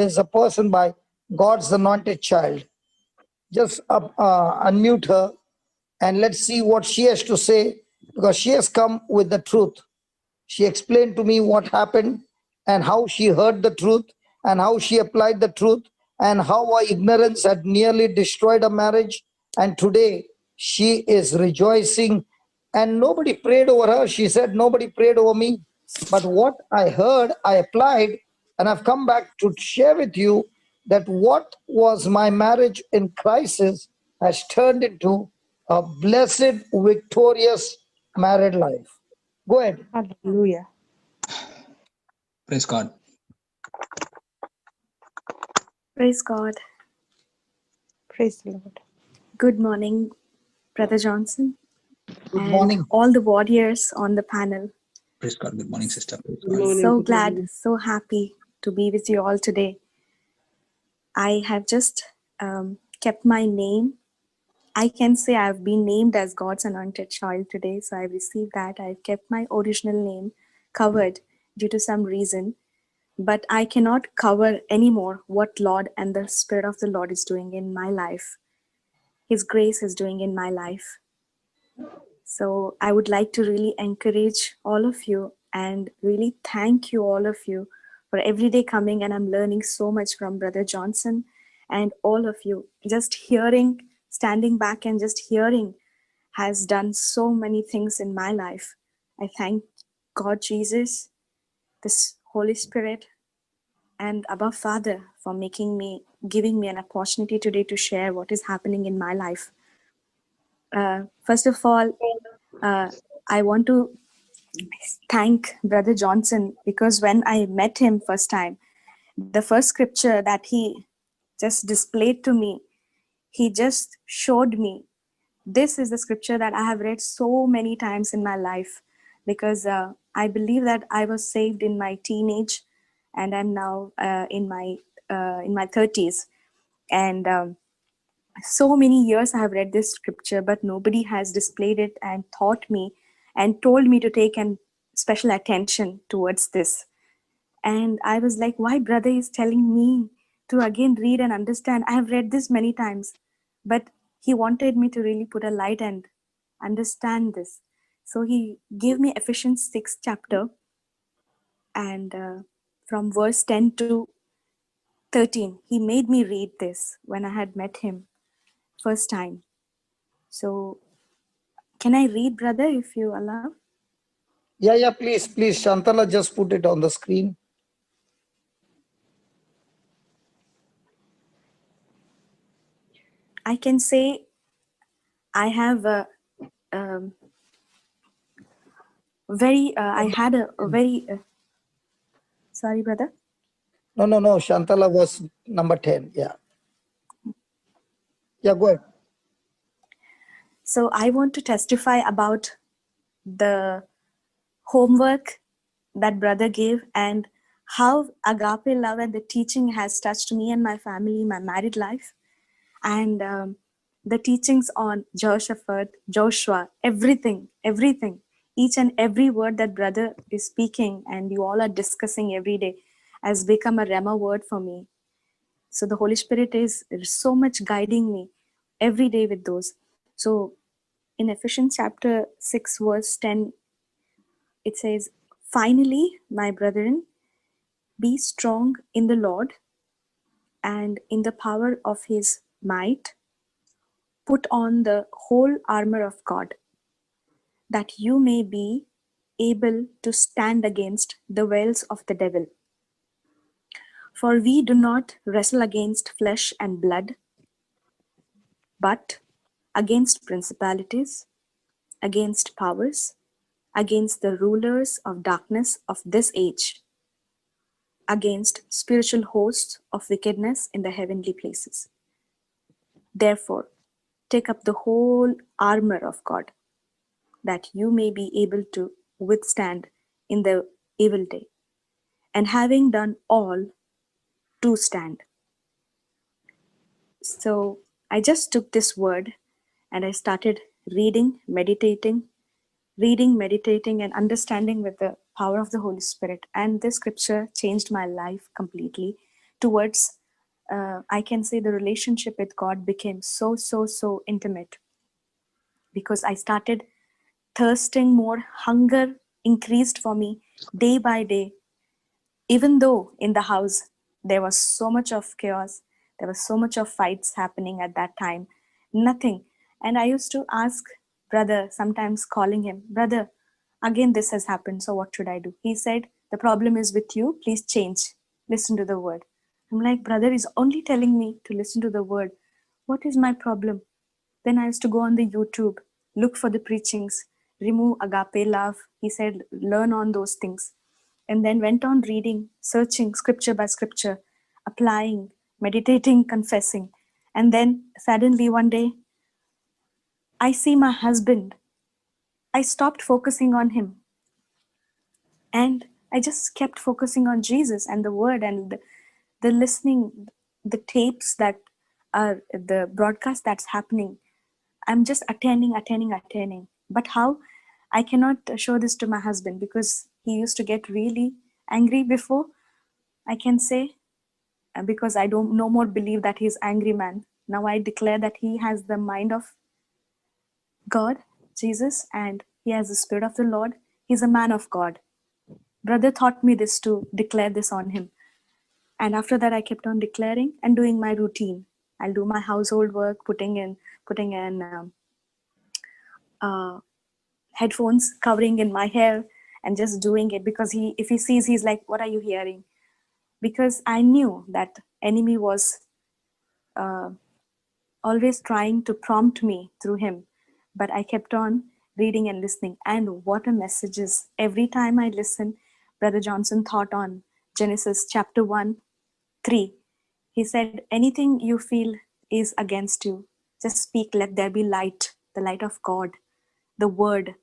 is a person by God's anointed child. Just unmute her and let's see what she has to say, because she has come with the truth. She explained to me what happened and how she heard the truth and how she applied the truth and how her ignorance had nearly destroyed her marriage. And today she is rejoicing, and nobody prayed over her. She said, nobody prayed over me. But what I heard, I applied, and I've come back to share with you that what was my marriage in crisis has turned into a blessed, victorious married life. Go ahead. Hallelujah. Praise God. Praise God. Praise the Lord. Good morning, Brother Johnson, Good and morning. all the warriors on the panel. Praise God. Good morning, sister. Praise Good God. morning. So Good glad, morning. so happy to be with you all today. I have just kept my name. I can say I've been named as God's anointed child today. So I received that. I've kept my original name covered due to some reason. But I cannot cover anymore what Lord and the Spirit of the Lord is doing in my life. His grace is doing in my life. So I would like to really encourage all of you and really thank you, all of you, for every day coming, and I'm learning so much from Brother Johnson and all of you. Just hearing, standing back and just hearing has done so many things in my life. I thank God, Jesus, this Holy Spirit, and Abba Father for giving me an opportunity today to share what is happening in my life. First of all, I want to thank Brother Johnson, because when I met him first time, the first scripture that he just displayed to me, he just showed me, this is the scripture that I have read so many times in my life, because I believe that I was saved in my teenage, and I'm now in my 30s, and so many years I have read this scripture, but nobody has displayed it and taught me and told me to take an special attention towards this. And I was like, why brother is telling me to again read and understand? I have read this many times, but he wanted me to really put a light and understand this. So he gave me Ephesians 6 chapter, and from verse 10 to 13, he made me read this when I had met him first time. So can I read, brother, if you allow? Yeah, please. Shantala just put it on the screen. I can say I have a I had a very, sorry, brother. No. Shantala was number 10. Yeah, go ahead. So I want to testify about the homework that brother gave, and how agape love and the teaching has touched me and my family, my married life, and the teachings on Joshua, everything, each and every word that brother is speaking and you all are discussing every day has become a Rema word for me. So the Holy Spirit is so much guiding me every day with those. So in Ephesians chapter 6 verse 10, it says, finally, my brethren, be strong in the Lord and in the power of his might. Put on the whole armor of God, that you may be able to stand against the wiles of the devil. For we do not wrestle against flesh and blood, but against principalities, against powers, against the rulers of darkness of this age, against spiritual hosts of wickedness in the heavenly places. Therefore, take up the whole armor of God, that you may be able to withstand in the evil day, and having done all, to stand. So I just took this word and I started meditating, and understanding with the power of the Holy Spirit. And this scripture changed my life completely, towards, I can say the relationship with God became so, so, so intimate, because I started thirsting more, hunger increased for me day by day. Even though in the house there was so much of chaos, there was so much of fights happening at that time, nothing. And I used to ask brother, sometimes calling him, brother, again this has happened, so what should I do? He said, the problem is with you, please change, listen to the word. I'm like, brother is only telling me to listen to the word. What is my problem? Then I used to go on the YouTube, look for the preachings, remove agape love. He said, learn on those things. And then went on reading, searching scripture by scripture, applying, meditating, confessing. And then suddenly one day, I see my husband. I stopped focusing on him. And I just kept focusing on Jesus and the word and the listening, the tapes that are the broadcast that's happening. I'm just attending. But how? I cannot show this to my husband because he used to get really angry before, I can say, because I don't no more believe that he's angry man. Now I declare that he has the mind of God, Jesus, and he has the spirit of the Lord. He's a man of God. Brother taught me this to declare this on him. And after that, I kept on declaring and doing my routine. I'll do my household work, putting in headphones, covering in my hair, and just doing it, because if he sees, he's like, what are you hearing? Because I knew that enemy was always trying to prompt me through him, but I kept on reading and listening. And what a messages! Every time I listen, Brother Johnson taught on Genesis chapter 1:3. He said, anything you feel is against you, just speak, let there be light, the light of God, the word.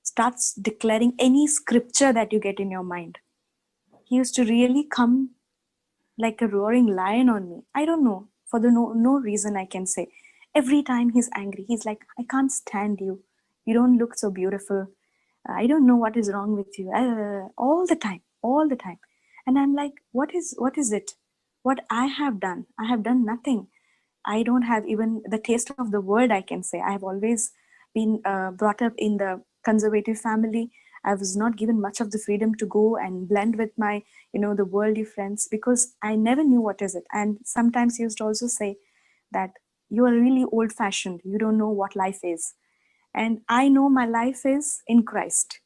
Starts declaring any scripture that you get in your mind. He used to really come like a roaring lion on me. I don't know, for the no reason, I can say. Every time he's angry, he's like, I can't stand you. You don't look so beautiful. I don't know what is wrong with you. All the time. And I'm like, what is it? What I have done? I have done nothing. I don't have even the taste of the word, I can say. I have always been brought up in the conservative family. I was not given much of the freedom to go and blend with my, the worldly friends, because I never knew what is it. And sometimes he used to also say that you are really old fashioned. You don't know what life is. And I know my life is in Christ,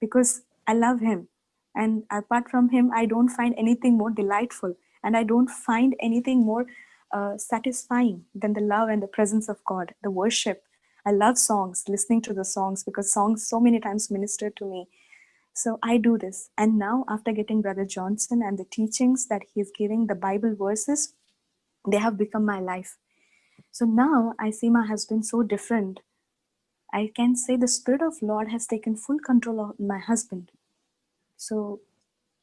because I love him. And apart from him, I don't find anything more delightful. And I don't find anything more satisfying than the love and the presence of God, the worship. I love songs, listening to the songs, because songs so many times minister to me. So I do this. And now, after getting Brother Johnson and the teachings that he is giving, the Bible verses, they have become my life. So now I see my husband so different. I can say the Spirit of Lord has taken full control of my husband. So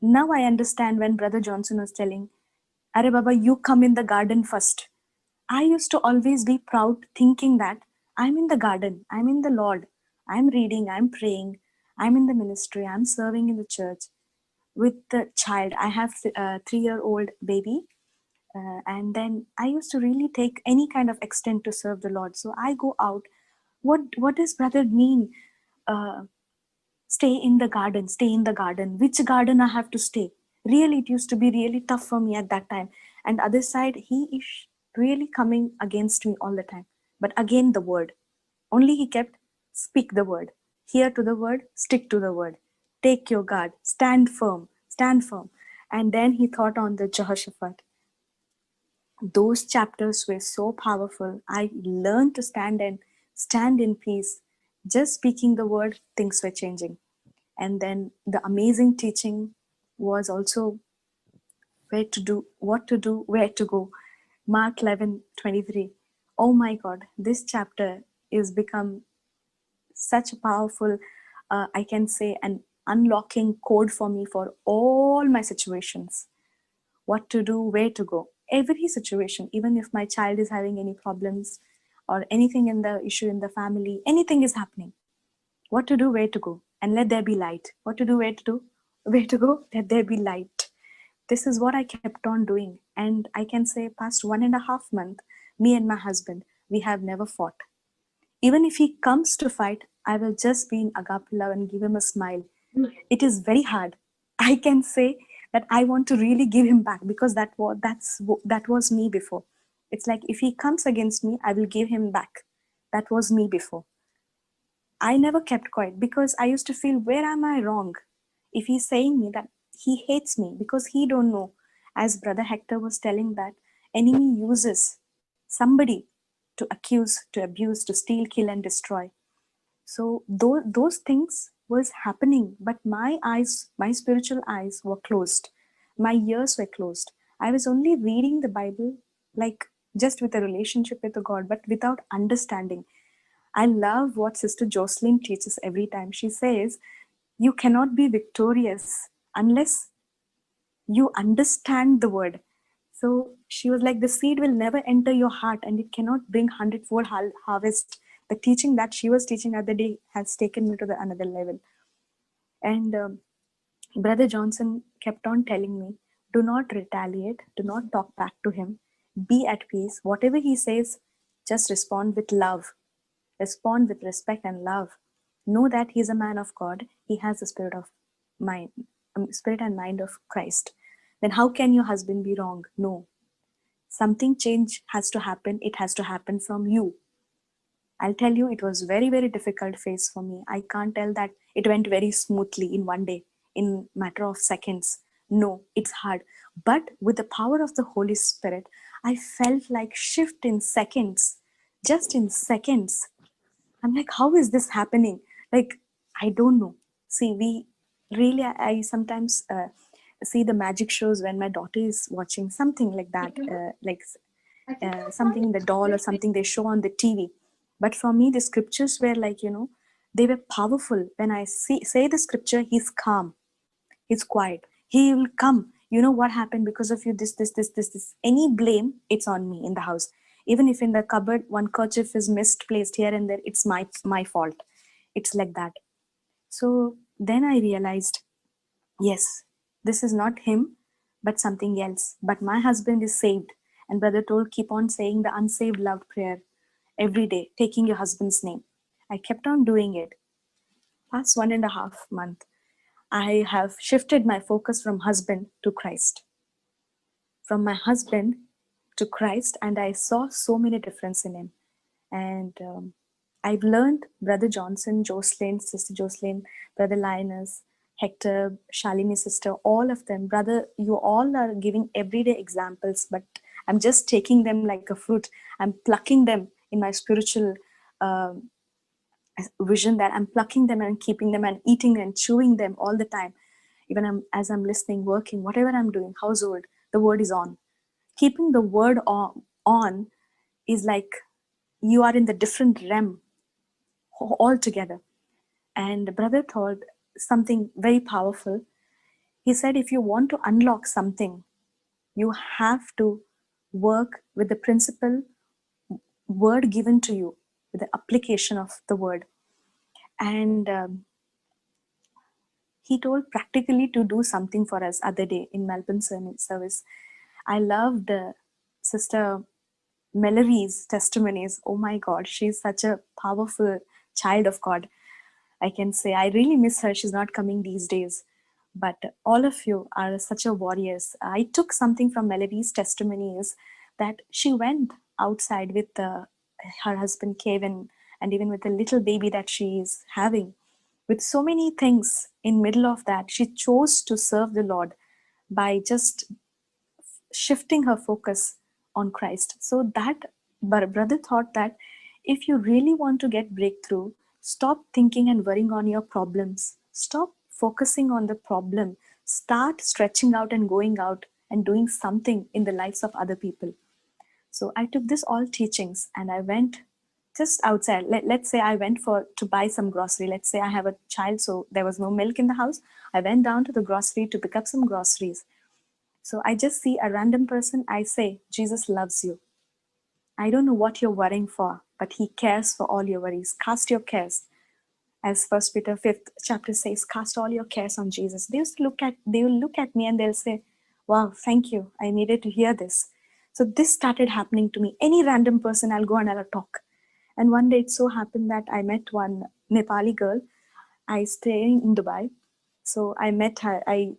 now I understand when Brother Johnson was telling, Are Baba, you come in the garden first. I used to always be proud, thinking that I'm in the garden, I'm in the Lord, I'm reading, I'm praying, I'm in the ministry, I'm serving in the church with the child. I have a 3-year-old baby. And then I used to really take any kind of extent to serve the Lord. So I go out. What does brother mean? Stay in the garden, which garden I have to stay? Really, it used to be really tough for me at that time. And other side, he is really coming against me all the time. But again, the word, only he kept, speak the word, hear to the word, stick to the word, take your guard, stand firm. And then he thought on the Jehoshaphat. Those chapters were so powerful. I learned to stand in peace. Just speaking the word, things were changing. And then the amazing teaching was also where to do, what to do, where to go. Mark 11:23. Oh my God, this chapter is become such a powerful, I can say, an unlocking code for me for all my situations. What to do, where to go. Every situation, even if my child is having any problems or anything in the issue in the family, anything is happening. What to do, where to go, and let there be light. What to do, where to go, let there be light. this is what I kept on doing. And I can say past 1.5 months, me and my husband, we have never fought. Even if he comes to fight, I will just be in agape love and give him a smile. It is very hard. I can say that I want to really give him back, because that was me before. It's like if he comes against me, I will give him back. That was me before. I never kept quiet because I used to feel, where am I wrong? If he's saying me that he hates me because he don't know, as Brother Hector was telling, that enemy uses somebody to accuse, to abuse, to steal, kill, and destroy. So those things was happening, but my eyes, my spiritual eyes were closed. My ears were closed. I was only reading the Bible like just with a relationship with the God, but without understanding. I love what Sister Jocelyn teaches every time. She says, you cannot be victorious unless you understand the word. So she was like, the seed will never enter your heart and it cannot bring 100-fold harvest. The teaching that she was teaching the other day has taken me to the another level. And Brother Johnson kept on telling me, do not retaliate, do not talk back to him, be at peace. Whatever he says, just respond with love, respond with respect and love. Know that he's a man of God. He has the spirit of mind, spirit and mind of Christ. Then how can your husband be wrong? No. Something change has to happen. It has to happen from you. I'll tell you, it was very, very difficult phase for me. I can't tell that it went very smoothly in one day, in matter of seconds. No, it's hard. But with the power of the Holy Spirit, I felt like shift in seconds, just in seconds. I'm like, how is this happening? Like, I don't know. See, we really, I sometimes see the magic shows when my daughter is watching something like that, something in the doll or something they show on the TV. But for me, the scriptures were like, they were powerful. When I say the scripture, he's calm, he's quiet, he will come. You know what happened because of you, this. Any blame, it's on me in the house. Even if in the cupboard one kerchief is misplaced here and there, it's my fault. It's like that. So then I realized, yes, this is not him, but something else. But my husband is saved. And Brother told, keep on saying the unsaved loved prayer every day, taking your husband's name. I kept on doing it. Past 1.5 months, I have shifted my focus from husband to Christ. From my husband to Christ, and I saw so many difference in him. And I've learned Brother Johnson, Jocelyn, Sister Jocelyn, Brother Linus, Hector, Shalini sister, all of them. Brother, you all are giving everyday examples, but I'm just taking them like a fruit. I'm plucking them in my spiritual vision, that I'm plucking them and keeping them and eating and chewing them all the time. Even as I'm listening, working, whatever I'm doing, household, the word is on. Keeping the word on is like you are in the different realm altogether. And Brother told something very powerful. He said, if you want to unlock something, you have to work with the principle word given to you, with the application of the word. And he told practically to do something for us other day in Melbourne service. I loved Sister Mallory's testimonies. Oh my God, she's such a powerful child of God. I can say I really miss her. She's not coming these days. But all of you are such a warriors. I took something from Mallory's testimonies, that she went outside with her husband Kevin, and even with the little baby that she is having. With so many things in middle of that, she chose to serve the Lord by just shifting her focus on Christ. So that brother thought that if you really want to get breakthrough, stop thinking and worrying on your problems. Stop focusing on the problem. Start stretching out and going out and doing something in the lives of other people. So I took this all teachings and I went just outside. Let's say I went to buy some grocery. Let's say I have a child, so there was no milk in the house. I went down to the grocery to pick up some groceries. So I just see a random person. I say, Jesus loves you. I don't know what you're worrying for, but he cares for all your worries. Cast your cares. As 1 Peter 5th chapter says, cast all your cares on Jesus. They will look at me and they'll say, wow, thank you. I needed to hear this. So this started happening to me. Any random person, I'll go and I'll talk. And one day it so happened that I met one Nepali girl. I stay in Dubai. So I met her. I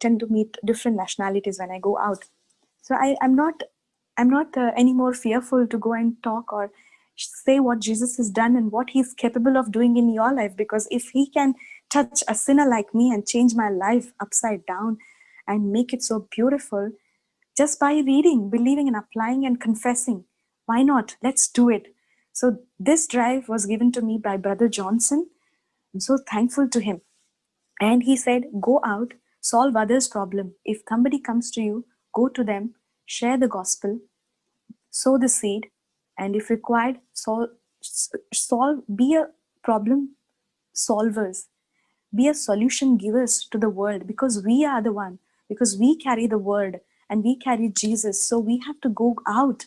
tend to meet different nationalities when I go out. So I'm not any more fearful to go and talk or say what Jesus has done and what he's capable of doing in your life. Because if he can touch a sinner like me and change my life upside down and make it so beautiful, just by reading, believing and applying and confessing, why not? Let's do it. So this drive was given to me by Brother Johnson. I'm so thankful to him. And he said, go out, solve others' problem. If somebody comes to you, go to them, share the gospel, sow the seed, and if required, be a problem solvers, be a solution givers to the world, because we are the one, because we carry the word and we carry Jesus. So we have to go out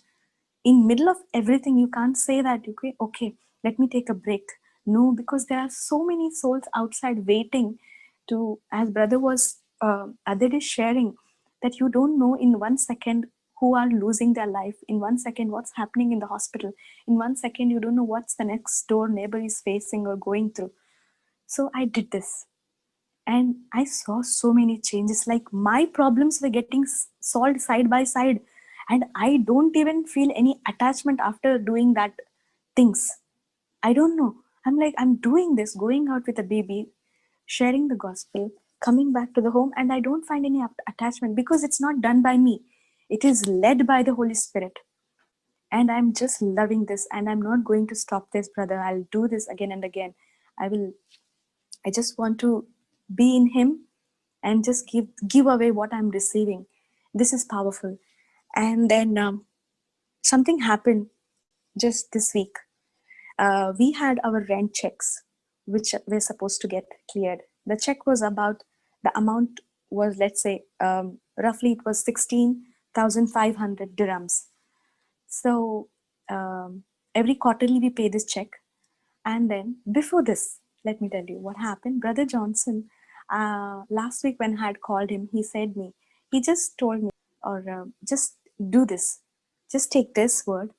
in middle of everything. You can't say that, okay, let me take a break. No, because there are so many souls outside waiting to, as brother was other day sharing, that you don't know in 1 second who are losing their life, in 1 second what's happening in the hospital, in 1 second you don't know what's the next door neighbor is facing or going through. So I did this and I saw so many changes. Like my problems were getting solved side by side, and I don't even feel any attachment after doing that things. I don't know. I'm like, I'm doing this, going out with a baby, sharing the gospel, coming back to the home, and I don't find any attachment because it's not done by me. It is led by the Holy Spirit. And I'm just loving this, and I'm not going to stop this, brother. I'll do this again and again. I just want to be in him and just give away what I'm receiving. This is powerful. And then something happened just this week. We had our rent checks, which we're supposed to get cleared. The check was about, the amount was, let's say, roughly it was 16,500 dirhams. So every quarterly we pay this check. And then before this, let me tell you what happened. Brother Johnson, last week when I had called him, he just told me, or just do this. Just take this word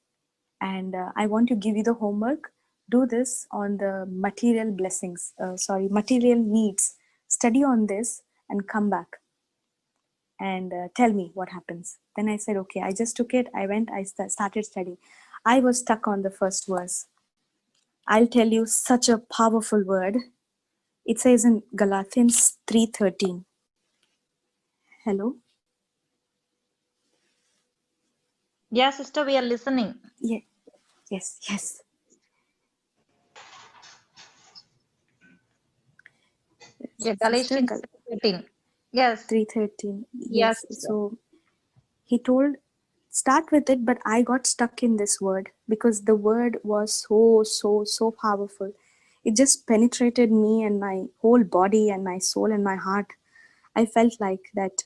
and I want to give you the homework. Do this on the material blessings, material needs. Study on this and come back and tell me what happens. Then I said, okay. I just took it. I went, I started studying. I was stuck on the first verse. I'll tell you such a powerful word. It says in Galatians 3:13. Hello? Yeah, sister, we are listening. Yeah. Yes. Yeah, Sister, Galatians 13. Yes. 3:13. Yes, Yes. sister. So he told, start with it, but I got stuck in this word because the word was so powerful. It just penetrated me and my whole body and my soul and my heart. I felt like that.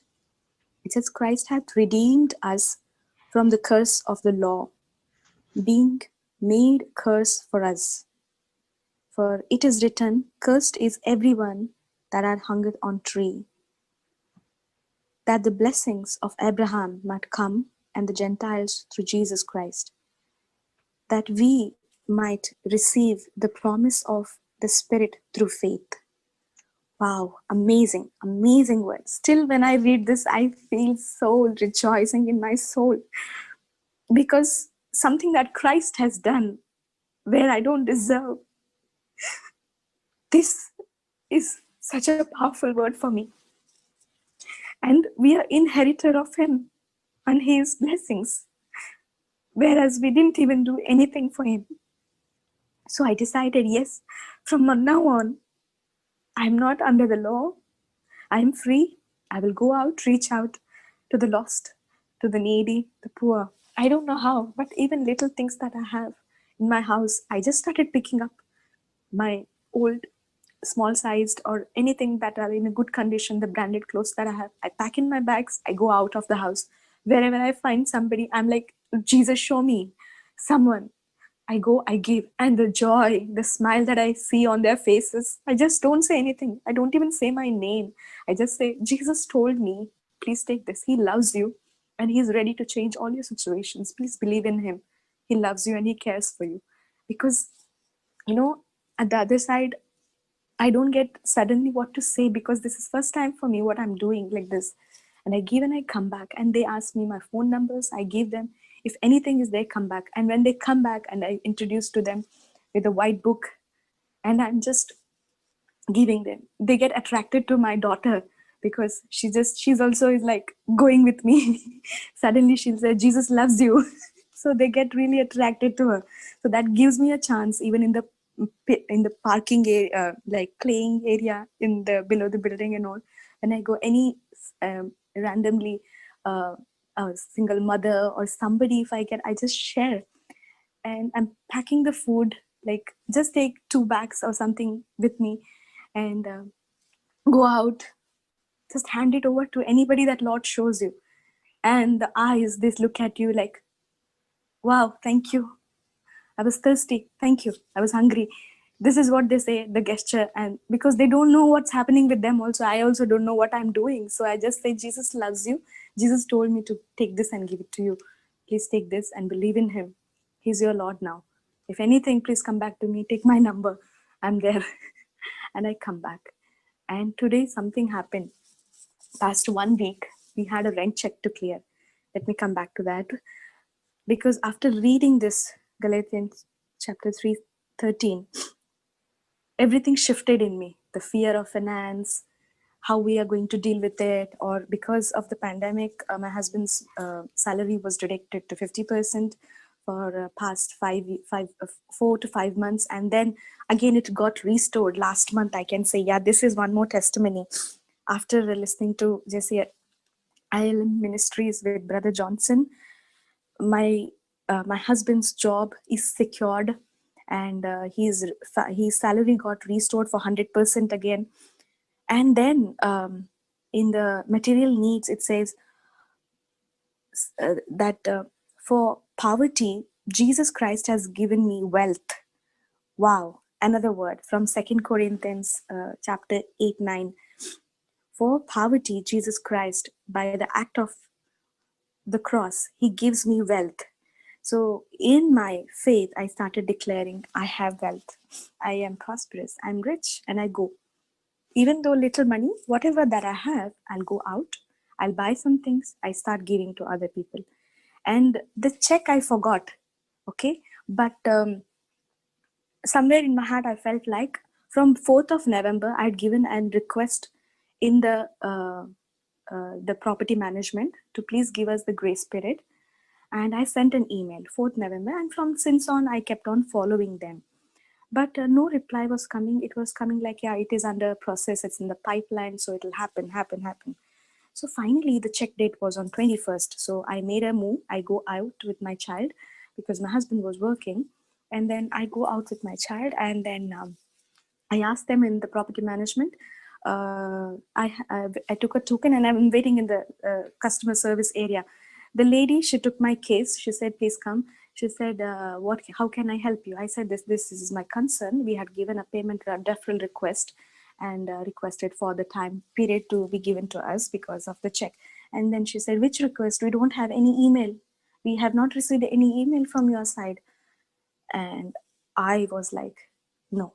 It says, Christ hath redeemed us from the curse of the law, being made curse for us. For it is written, cursed is everyone that are hanged on tree, that the blessings of Abraham might come and the Gentiles through Jesus Christ, that we might receive the promise of the Spirit through faith. Wow, amazing word. Still, when I read this, I feel so rejoicing in my soul, because something that Christ has done where I don't deserve. This is such a powerful word for me. And we are inheritor of him and his blessings, whereas we didn't even do anything for him. So I decided, yes, from now on, I'm not under the law. I'm free. I will go out, reach out to the lost, to the needy, the poor. I don't know how, but even little things that I have in my house, I just started picking up my old small sized or anything that are in a good condition, the branded clothes that I have. I pack in my bags, I go out of the house. Wherever I find somebody, I'm like, Jesus, show me someone. I go, I give. And the joy, the smile that I see on their faces, I just don't say anything. I don't even say my name. I just say, Jesus told me please take this. He loves you and he's ready to change all your situations. Please believe in him. He loves you and he cares for you. Because, you know, at the other side, I don't get suddenly what to say, because this is first time for me what I'm doing like this. And I give and I come back, and they ask me my phone numbers. I give them. If anything is there, come back. And when they come back and I introduce to them with a white book, and I'm just giving them, they get attracted to my daughter, because she's also is like going with me. Suddenly she'll say, Jesus loves you. So they get really attracted to her. So that gives me a chance, even in the parking area, like playing area in the below the building and all. When I go any randomly a single mother or somebody, if I get, I just share. And I'm packing the food, like just take 2 bags or something with me, and go out, just hand it over to anybody that Lord shows you. And the eyes, they look at you like, wow, thank you, I was thirsty, thank you, I was hungry. This is what they say, the gesture. And because they don't know what's happening with them also, I also don't know what I'm doing. So I just say, Jesus loves you. Jesus told me to take this and give it to you. Please take this and believe in him. He's your Lord now. If anything, please come back to me, take my number, I'm there. And I come back. And today something happened. Past 1 week, we had a rent check to clear. Let me come back to that. Because after reading this, Galatians chapter 3:13, everything shifted in me. The fear of finance, how we are going to deal with it, or because of the pandemic, my husband's salary was deducted to 50% for past 4 to 5 months. And then again, it got restored last month. I can say, yeah, this is one more testimony. After listening to JCILM Ministries with Brother Johnson, my husband's job is secured, and his salary got restored for 100% again. And then in the material needs, it says that for poverty, Jesus Christ has given me wealth. Wow, another word from 2 Corinthians chapter 8-9. For poverty, Jesus Christ, by the act of the cross, he gives me wealth. So in my faith, I started declaring, I have wealth, I am prosperous, I'm rich, and I go. Even though little money, whatever that I have, I'll go out, I'll buy some things, I start giving to other people. And the check I forgot, okay? But somewhere in my heart, I felt like from 4th of November, I'd given a request in the property management to please give us the grace period. And I sent an email 4th November, and from since on, I kept on following them. But no reply was coming. It was coming like, yeah, it is under process, it's in the pipeline, so it'll happen. So finally, the check date was on 21st. So I made a move. I go out with my child because my husband was working. And then I go out with my child, and then I asked them in the property management. I took a token, and I'm waiting in the customer service area. The lady, she took my case. She said, please come. She said, how can I help you? I said, this is my concern. We had given a payment deferral request and requested for the time period to be given to us because of the check. And then she said, which request? We don't have any email. We have not received any email from your side. And I was like, no.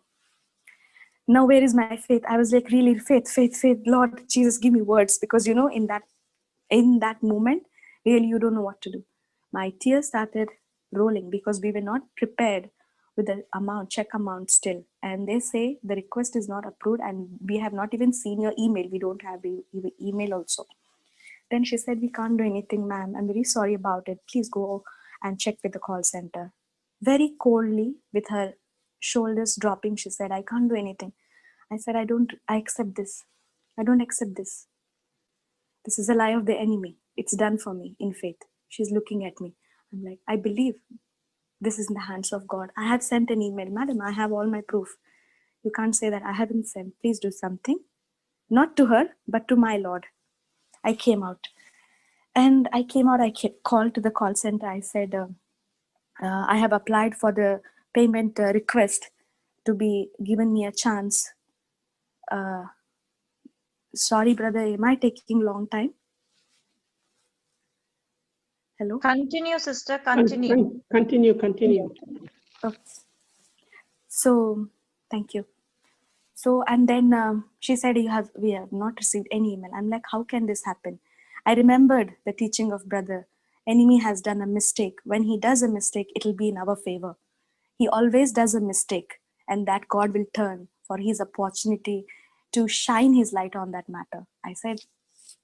Now, where is my faith? I was like, really, faith. Lord Jesus, give me words. Because, you know, in that moment, really, you don't know what to do. My tears started rolling because we were not prepared with the check amount still. And they say the request is not approved, and we have not even seen your email. We don't have the email also. Then she said, we can't do anything, ma'am. I'm very sorry about it. Please go and check with the call center. Very coldly, with her shoulders dropping, she said, I can't do anything. I said, I accept this. I don't accept this. This is a lie of the enemy. It's done for me in faith. She's looking at me. I'm like, I believe this is in the hands of God. I have sent an email. Madam, I have all my proof. You can't say that I haven't sent. Please do something. Not to her, but to my Lord. I came out. And I called to the call center. I said, I have applied for the payment request to be given me a chance. Sorry, brother, am I taking long time? Hello? Continue, sister. Continue. Continue. Oh, so, thank you. So, and then she said, we have not received any email. I'm like, how can this happen? I remembered the teaching of brother. Enemy has done a mistake. When he does a mistake, it'll be in our favor. He always does a mistake, and that God will turn for his opportunity to shine his light on that matter. I said,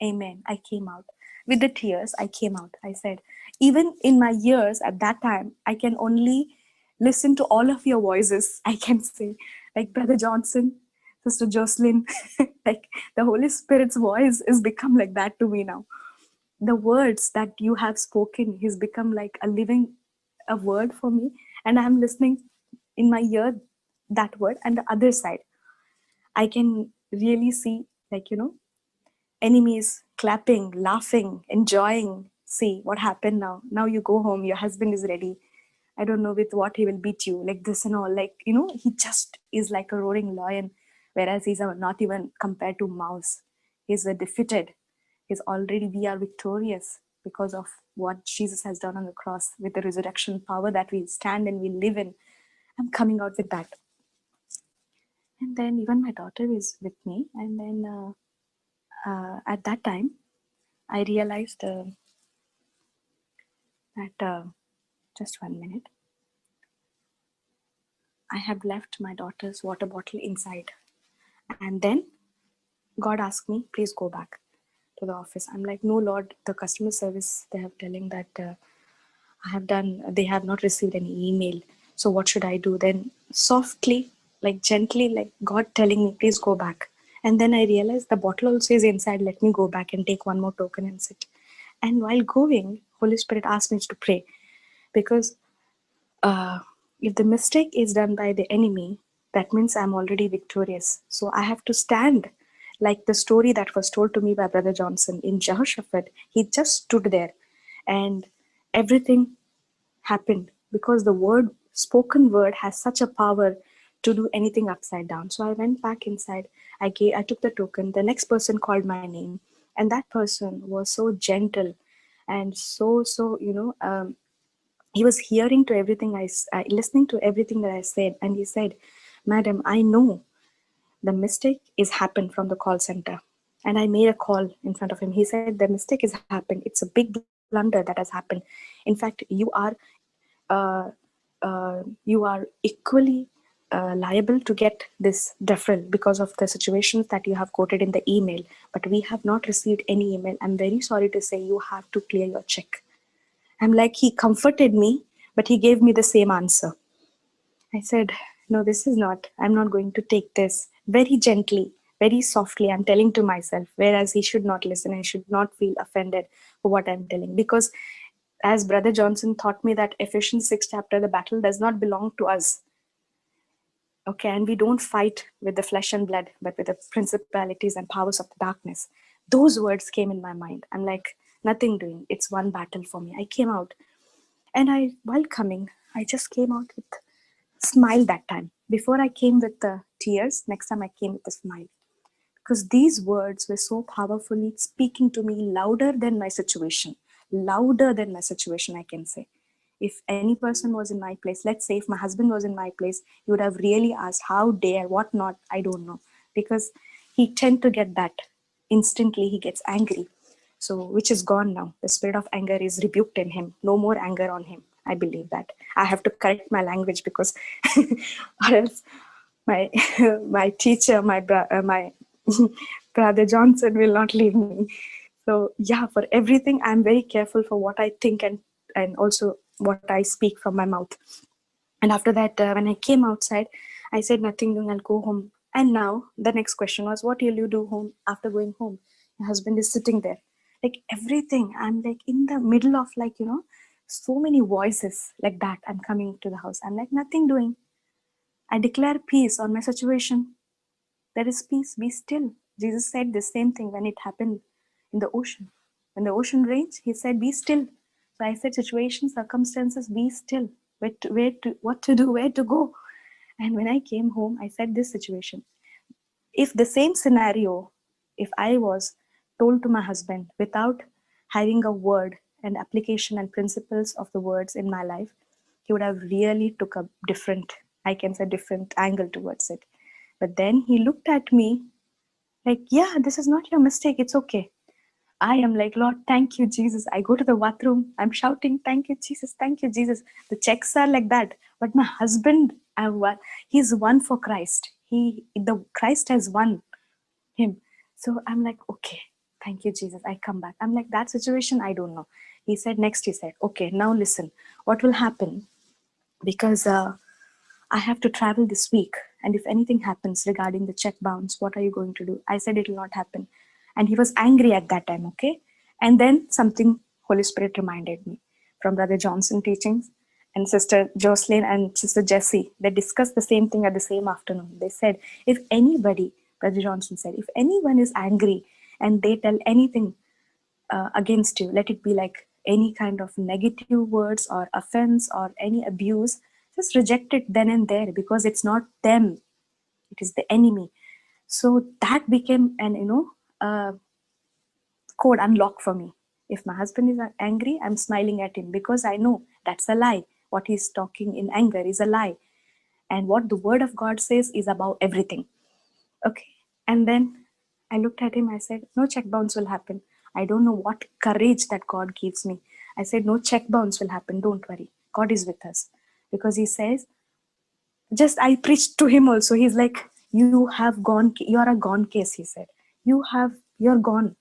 Amen. I came out. With the tears, I came out. I said, even in my years at that time, I can only listen to all of your voices. I can say, like Brother Johnson, Sister Jocelyn, like the Holy Spirit's voice is become like that to me now. The words that you have spoken has become like a word for me, and I'm listening in my ear that word, and the other side I can really see, like, enemies clapping, laughing, enjoying. See what happened now. Now you go home, your husband is ready. I don't know with what he will beat you, like this and all. Like, he just is like a roaring lion, whereas he's not even compared to mouse. He's a defeated. We are victorious because of what Jesus has done on the cross with the resurrection power that we stand and we live in. I'm coming out with that. And then even my daughter is with me. And then at that time, I realized that just 1 minute. I have left my daughter's water bottle inside. And then God asked me, please go back to the office. I'm like, no, Lord, the customer service, they have telling that they have not received any email. So what should I do? Then softly, like gently, like God telling me, please go back. And then I realized the bottle also is inside. Let me go back and take one more token and sit. And while going, Holy Spirit asked me to pray, because if the mistake is done by the enemy, that means I'm already victorious. So I have to stand like the story that was told to me by Brother Johnson in Jehoshaphat. He just stood there and everything happened, because the spoken word has such a power to do anything upside down. So I went back inside. I took the token. The next person called my name, and that person was so gentle and he was hearing to everything listening to everything that I said, and he said, "Madam, I know the mistake is happened from the call center." And I made a call in front of him. He said, "The mistake has happened. It's a big blunder that has happened. In fact, uh, you are equally liable to get this deferral because of the situations that you have quoted in the email. But we have not received any email. I'm very sorry to say you have to clear your check." I'm like, he comforted me, but he gave me the same answer. I said, no, this is not, I'm not going to take this. Very gently, very softly, I'm telling to myself, whereas he should not listen. I should not feel offended for what I'm telling. Because as Brother Johnson taught me that Ephesians 6 chapter, the battle does not belong to us. Okay, and we don't fight with the flesh and blood, but with the principalities and powers of the darkness. Those words came in my mind. I'm like, nothing doing. It's one battle for me. I came out. And while coming, I just came out with a smile that time. Before I came with the tears, next time I came with a smile. Because these words were so powerfully speaking to me louder than my situation. Louder than my situation, I can say. If any person was in my place, let's say if my husband was in my place, he would have really asked, how dare, what not, I don't know. Because he tend to get that. Instantly, he gets angry. So, which is gone now. The spirit of anger is rebuked in him. No more anger on him. I believe that. I have to correct my language because or else my my teacher, my Brother Johnson will not leave me. So yeah, for everything, I'm very careful for what I think and also what I speak from my mouth. And after that, when I came outside, I said nothing doing, I'll go home. And now the next question was, what will you do home after going home? My husband is sitting there. Like everything, I'm like in the middle of so many voices like that. I'm coming to the house. I'm like, nothing doing. I declare peace on my situation. There is peace, be still. Jesus said the same thing when it happened in the ocean. When the ocean raged, he said, be still. So I said, situations, circumstances, be still. What to do, where to go. And when I came home, I said this situation. If the same scenario, if I was told to my husband without having a word and application and principles of the words in my life, he would have really took a different, I can say, different angle towards it. But then he looked at me like, yeah, this is not your mistake. It's okay. I am like, Lord, thank you, Jesus. I go to the bathroom. I'm shouting, thank you, Jesus. Thank you, Jesus. The checks are like that. But my husband, he's won for Christ. The Christ has won him. So I'm like, okay, thank you, Jesus. I come back. I'm like, that situation, I don't know. He said, okay, now listen, what will happen? Because I have to travel this week. And if anything happens regarding the check bounce, what are you going to do? I said, it will not happen. And he was angry at that time, okay? And then something Holy Spirit reminded me from Brother Johnson teachings and Sister Jocelyn and Sister Jessie. They discussed the same thing at the same afternoon. They said, if anybody, Brother Johnson said, if anyone is angry and they tell anything against you, let it be like any kind of negative words or offense or any abuse, just reject it then and there, because it's not them, it is the enemy. So that became an code unlock for me. If my husband is angry, I'm smiling at him, because I know that's a lie. What he's talking in anger is a lie, and what the word of God says is above everything. Okay. And then I looked at him. I said, no check bounce will happen. I don't know what courage that God gives me. I said, no check bounce will happen. Don't worry. God is with us. Because he says, just I preached to him also. He's like, you have gone, you're a gone case, he said. You're gone.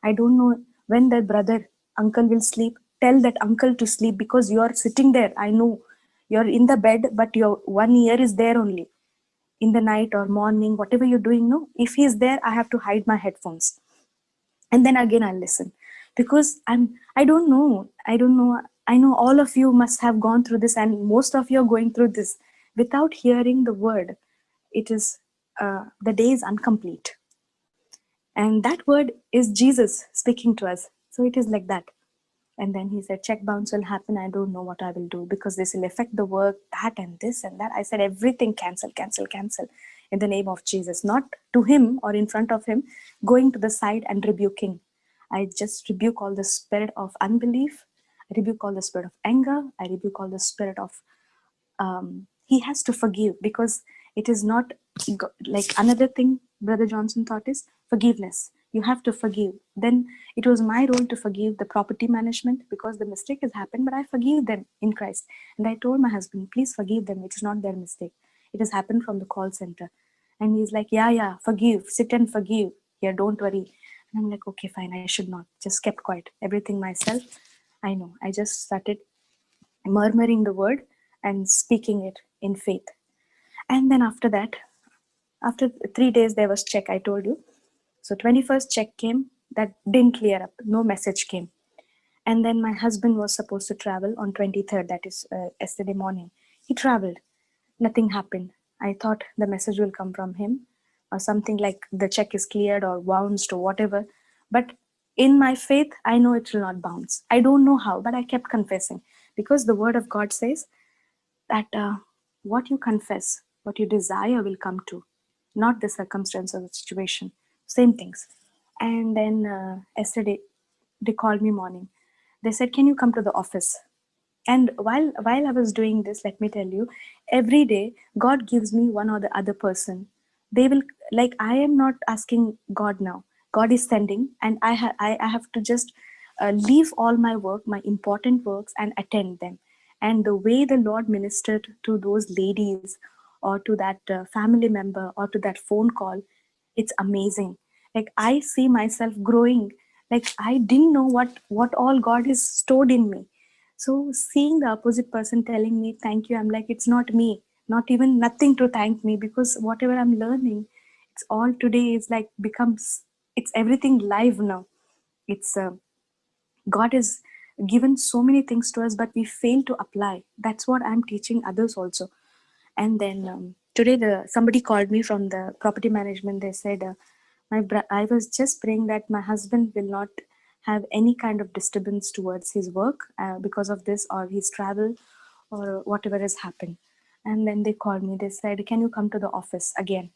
I don't know when that brother, uncle will sleep. Tell that uncle to sleep, because you're sitting there. I know you're in the bed, but your 1 ear is there only. In the night or morning, whatever you're doing, no, if he's there, I have to hide my headphones, and then again I'll listen, because I don't know, I know all of you must have gone through this, and most of you are going through this. Without hearing the word, it is the day is incomplete, and that word is Jesus speaking to us. So it is like that. And then he said, check bounce will happen. I don't know what I will do, because this will affect the work, that and this and that. I said, everything cancel in the name of Jesus. Not to him or in front of him, going to the side and rebuking. I just rebuke all the spirit of unbelief. I rebuke all the spirit of anger. I rebuke all the spirit of, he has to forgive, because it is not like another thing Brother Johnson taught is forgiveness. You have to forgive. Then it was my role to forgive the property management, because the mistake has happened, but I forgive them in Christ. And I told my husband, please forgive them. It's not their mistake. It has happened from the call center. And he's like, yeah, forgive, sit and forgive. Yeah, don't worry. And I'm like, okay, fine, I should not. Just kept quiet. Everything myself. I know. I just started murmuring the word and speaking it in faith. And then after that, after 3 days, there was check, I told you. So 21st check came, that didn't clear up. No message came. And then my husband was supposed to travel on 23rd, that is yesterday morning. He traveled. Nothing happened. I thought the message will come from him, or something like the check is cleared or bounced or whatever. But in my faith, I know it will not bounce. I don't know how, but I kept confessing, because the word of God says that what you confess, what you desire will come to, not the circumstance or the situation. Same things. And then yesterday, they called me morning. They said, can you come to the office? And while I was doing this, let me tell you, every day God gives me one or the other person. They will, like, I am not asking God now. God is sending, and I have to just leave all my work, my important works, and attend them. And the way the Lord ministered to those ladies, or to that family member, or to that phone call, it's amazing. Like, I see myself growing. Like, I didn't know what all God is stored in me. So seeing the opposite person telling me thank you, I'm like, it's not me, not even nothing to thank me, because whatever I'm learning, it's all today is like becomes, it's everything live now. It's God has given so many things to us, but we fail to apply. That's what I'm teaching others also. And then today somebody called me from the property management. They said, I was just praying that my husband will not have any kind of disturbance towards his work because of this, or his travel, or whatever has happened. And then they called me. They said, can you come to the office again?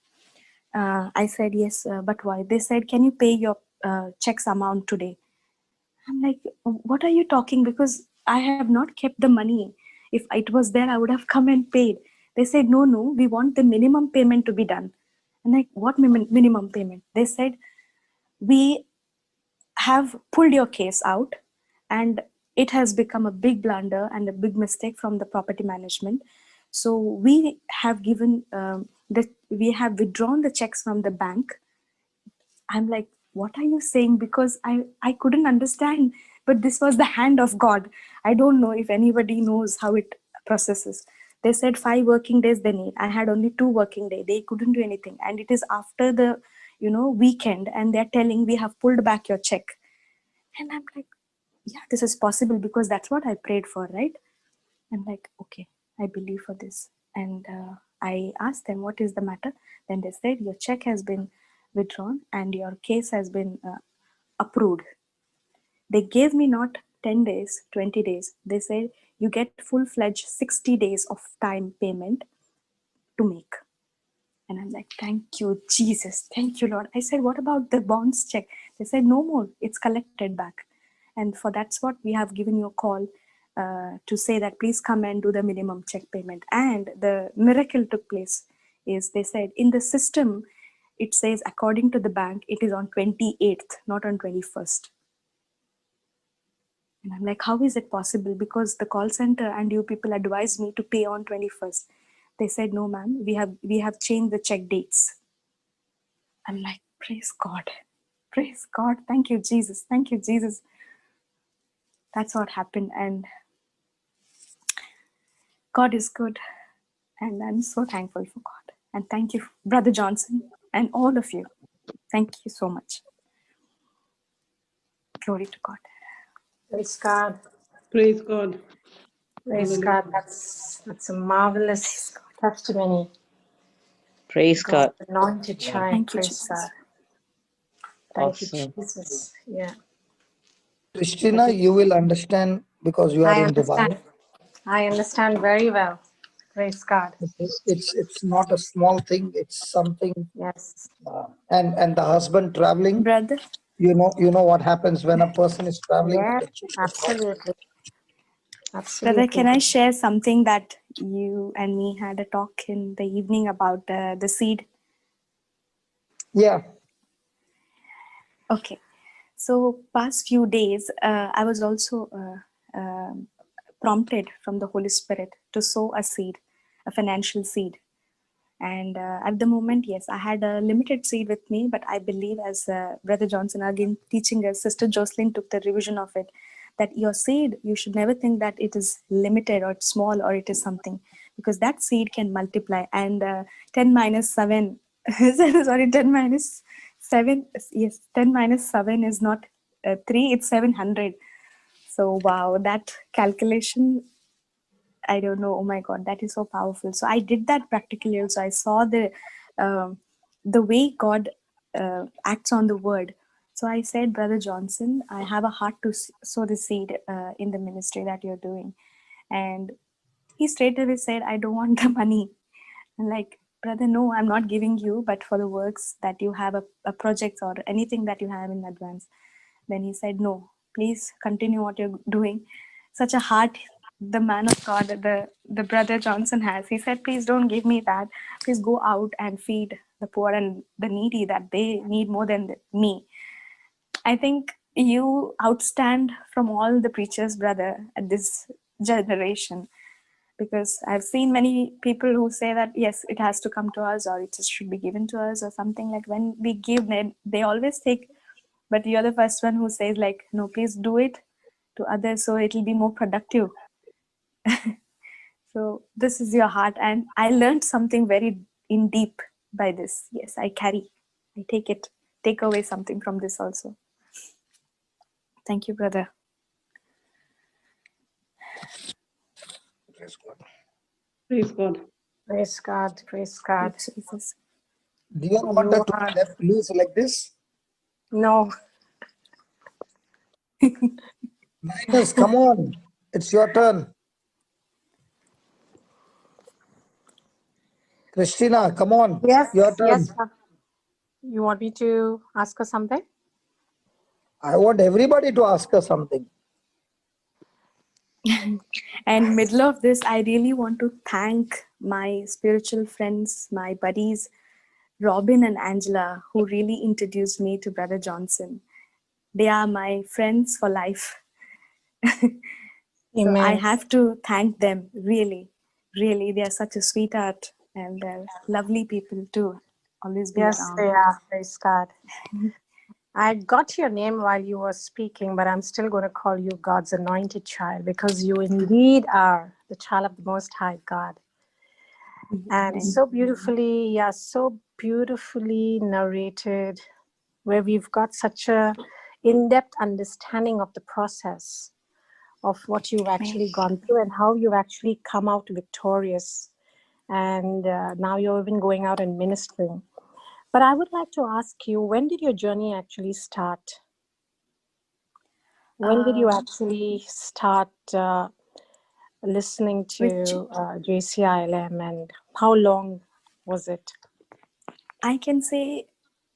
I said, yes, but why? They said, can you pay your checks amount today? I'm like, what are you talking? Because I have not kept the money. If it was there, I would have come and paid. They said, no, we want the minimum payment to be done. I'm like, what minimum payment? They said, we have pulled your case out and it has become a big blunder and a big mistake from the property management. So we have we have withdrawn the checks from the bank. I'm like, what are you saying? Because I couldn't understand, but this was the hand of God. I don't know if anybody knows how it processes. They said 5 working days they need. I had only 2 working days. They couldn't do anything. And it is after the, weekend, and they're telling we have pulled back your check. And I'm like, yeah, this is possible because that's what I prayed for, right? I'm like, okay, I believe for this. And I asked them, what is the matter? Then they said, your check has been withdrawn and your case has been approved. They gave me not 10 days, 20 days. They said, you get full-fledged 60 days of time payment to make. And I'm like, thank you, Jesus. Thank you, Lord. I said, what about the bonds check? They said, no more. It's collected back. And for that's what we have given you a call to say that please come and do the minimum check payment. And the miracle took place is they said in the system, it says according to the bank, it is on 28th, not on 21st. And I'm like, how is it possible? Because the call center and you people advised me to pay on 21st. They said, no, ma'am, we have changed the check dates. I'm like, praise God. Praise God. Thank you, Jesus. Thank you, Jesus. That's what happened. And God is good. And I'm so thankful for God. And thank you, Brother Johnson, and all of you. Thank you so much. Glory to God. Praise God. Praise God. Praise Hallelujah. God. That's a marvelous testimony. Praise God. God's anointed child. Thank you, Praise Jesus. God. Thank you, Awesome. Jesus. Yeah. Christina, you will understand because you are I in understand. Dubai. I understand very well. Praise God. It's not a small thing. It's something. Yes. And the husband traveling. Brother, You know what happens when a person is traveling and Yes, the chief is not. absolutely. brother, Absolutely. can I share something that you and me had a talk in the evening about the seed? Yeah. Okay. So past few days, I was also prompted from the Holy Spirit to sow a seed, a financial seed. And at the moment, yes, I had a limited seed with me, but I believe as Brother Johnson again teaching us, Sister Jocelyn took the revision of it, that your seed, you should never think that it is limited or it's small or it is something, because that seed can multiply. And 10 minus 7, sorry, 10 minus 7, yes, 10 minus 7 is not 3, it's 700. So wow, that calculation, I don't know. Oh my God, that is so powerful. So I did that practically also. I saw the way God acts on the word. So I said, Brother Johnson, I have a heart to sow the seed in the ministry that you're doing. And he straight away said, I don't want the money. I'm like, brother, no, I'm not giving you, but for the works that you have a project or anything that you have in advance. Then he said, no, please continue what you're doing. Such a heart the man of God, the Brother Johnson has. He said, please don't give me that. Please go out and feed the poor and the needy, that they need more than me. I think you outstand from all the preachers, brother, at this generation, because I've seen many people who say that, yes, it has to come to us or it just should be given to us or something. Like when we give, they always take, but you're the first one who says like, no, please do it to others so it'll be more productive. So this is your heart, and I learned something very in deep by this. Yes, I take away something from this also. Thank you, brother. Praise God. Praise God. Praise God. Praise God. Thank you, Jesus. Do you want her You to are. be left loose like this? No. Linus, come on. It's your turn. Christina, come on. Yes. Your turn. Yes. You want me to ask her something? I want everybody to ask her something. And middle of this, I really want to thank my spiritual friends, my buddies, Robin and Angela, who really introduced me to Brother Johnson. They are my friends for life. So I Amen. have to thank them, really, really. They are such a sweetheart and they're lovely people to always be Yes, they around. are. Praise God. I got your name while you were speaking, but I'm still going to call you God's anointed child because you indeed are the child of the Most High God. And so beautifully narrated, where we've got such a in-depth understanding of the process of what you've actually gone through and how you've actually come out victorious. And now you're even going out and ministering. But I would like to ask you, when did your journey actually start? When did you actually start listening to JCILM, and how long was it? I can say,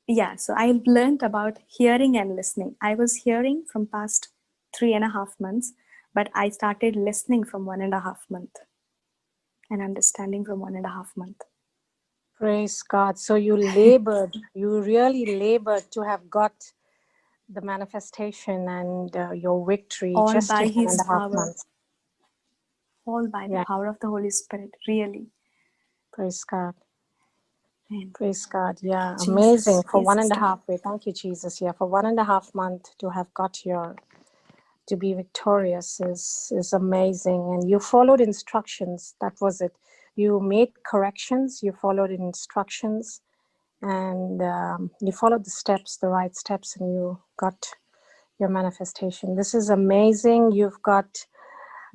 yeah, so I learned about hearing and listening. I was hearing from past 3.5 months, but I started listening from 1.5 months and understanding from 1.5 months. Praise God. So you labored, you really labored to have got the manifestation and your victory All just by in His 1.5 power, months. all by the Yeah. power of the Holy Spirit, really. Praise God. And Praise God. Yeah, Jesus. amazing. For Yes, 1.5 sister. wait, thank you, Jesus. Yeah, for 1.5 months to have got to be victorious is amazing. And you followed instructions. That was it. You made corrections. You followed instructions, and you followed the right steps, and you got your manifestation. This is amazing. You've got,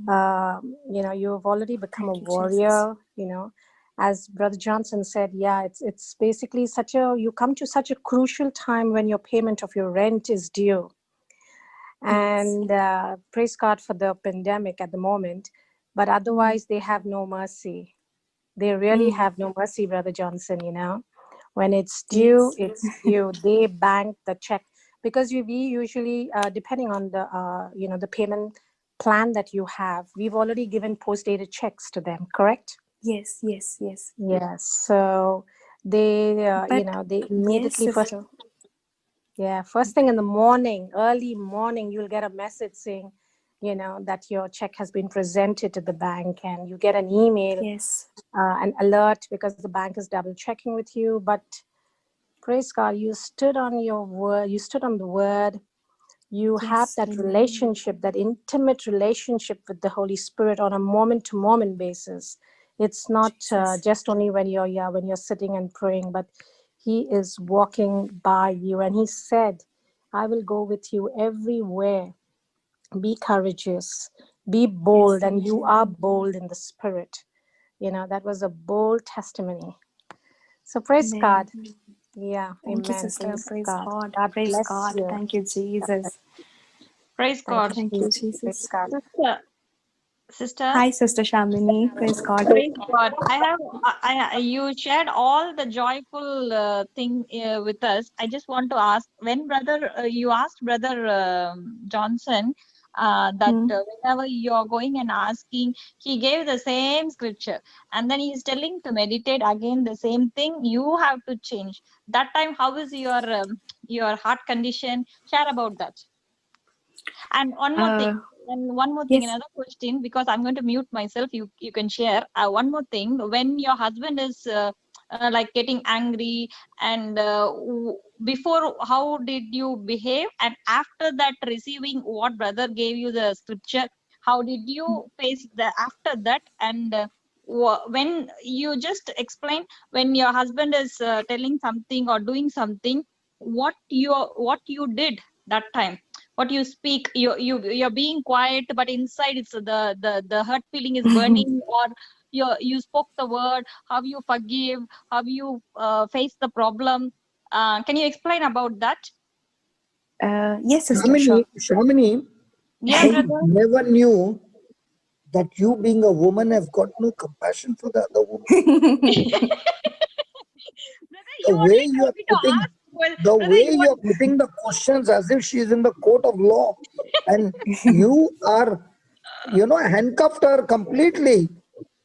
you've already become Thank a you, warrior. You know, as Brother Johnson said, yeah, it's basically you come to such a crucial time when your payment of your rent is due. And praise God for the pandemic at the moment, but otherwise they have no mercy. They really have no mercy, Brother Johnson. When it's due, it's due. They bank the check, because we usually, depending on the payment plan that you have, we've already given post-dated checks to them, correct? Yes. Yes. So they they immediately sister. first thing in the morning, early morning, you'll get a message saying, that your check has been presented to the bank, and you get an email, an alert, because the bank is double checking with you. But praise God, you stood on your word, you stood on the word, you have that relationship, that intimate relationship with the Holy Spirit on a moment to moment basis. It's not just only when you're sitting and praying, but He is walking by you. And He said, I will go with you everywhere. Be courageous, be bold. And you are bold in the Spirit. That was a bold testimony. So praise God. Yeah. Thank you, Amen. sister. Praise God. God. God Praise bless God. you. Thank you, Jesus. Praise God. Thank you, Jesus. Praise God. Sister, Hi, Sister Shamini. Praise God. praise God. You shared all the joyful thing with us. I just want to ask, when you asked Brother Johnson that whenever you're going and asking, he gave the same scripture, and then he's telling to meditate again the same thing. You have to change. That time, how is your heart condition? Share about that. And one more thing. Another question, because I'm going to mute myself. You can share. One more thing. When your husband is like getting angry, and before, how did you behave? And after that, receiving what brother gave you the scripture, how did you face after that? And when you just explain, when your husband is telling something or doing something, what you did that time, what you speak, you're being quiet, but inside it's the hurt feeling is burning, or you spoke the word, how you forgive, how you face the problem. Can you explain about that? Yes, sister. Sure. Shamini, Yeah, I brother. never knew that you, being a woman, have got no compassion for the other woman. Brother, The you way only you told are me to putting, ask Well, The brother, way you are putting the questions as if she is in the court of law, and you are, handcuffed her completely,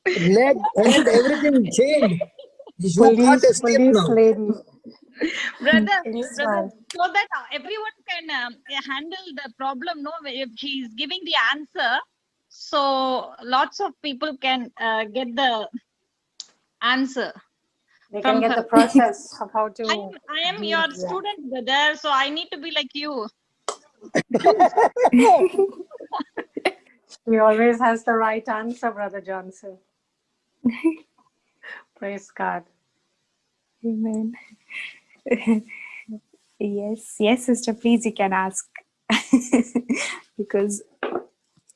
leg, hand, everything chained. You can't escape Police now. lady. brother, brother, Policeman. so that everyone can handle the problem. No, if he is giving the answer, so lots of people can get the answer They can from get her. the process of how to I am deal. your Yeah. student, brother, so I need to be like you. He always has the right answer, Brother Johnson. Praise God. Amen. Yes, sister, please, you can ask. Because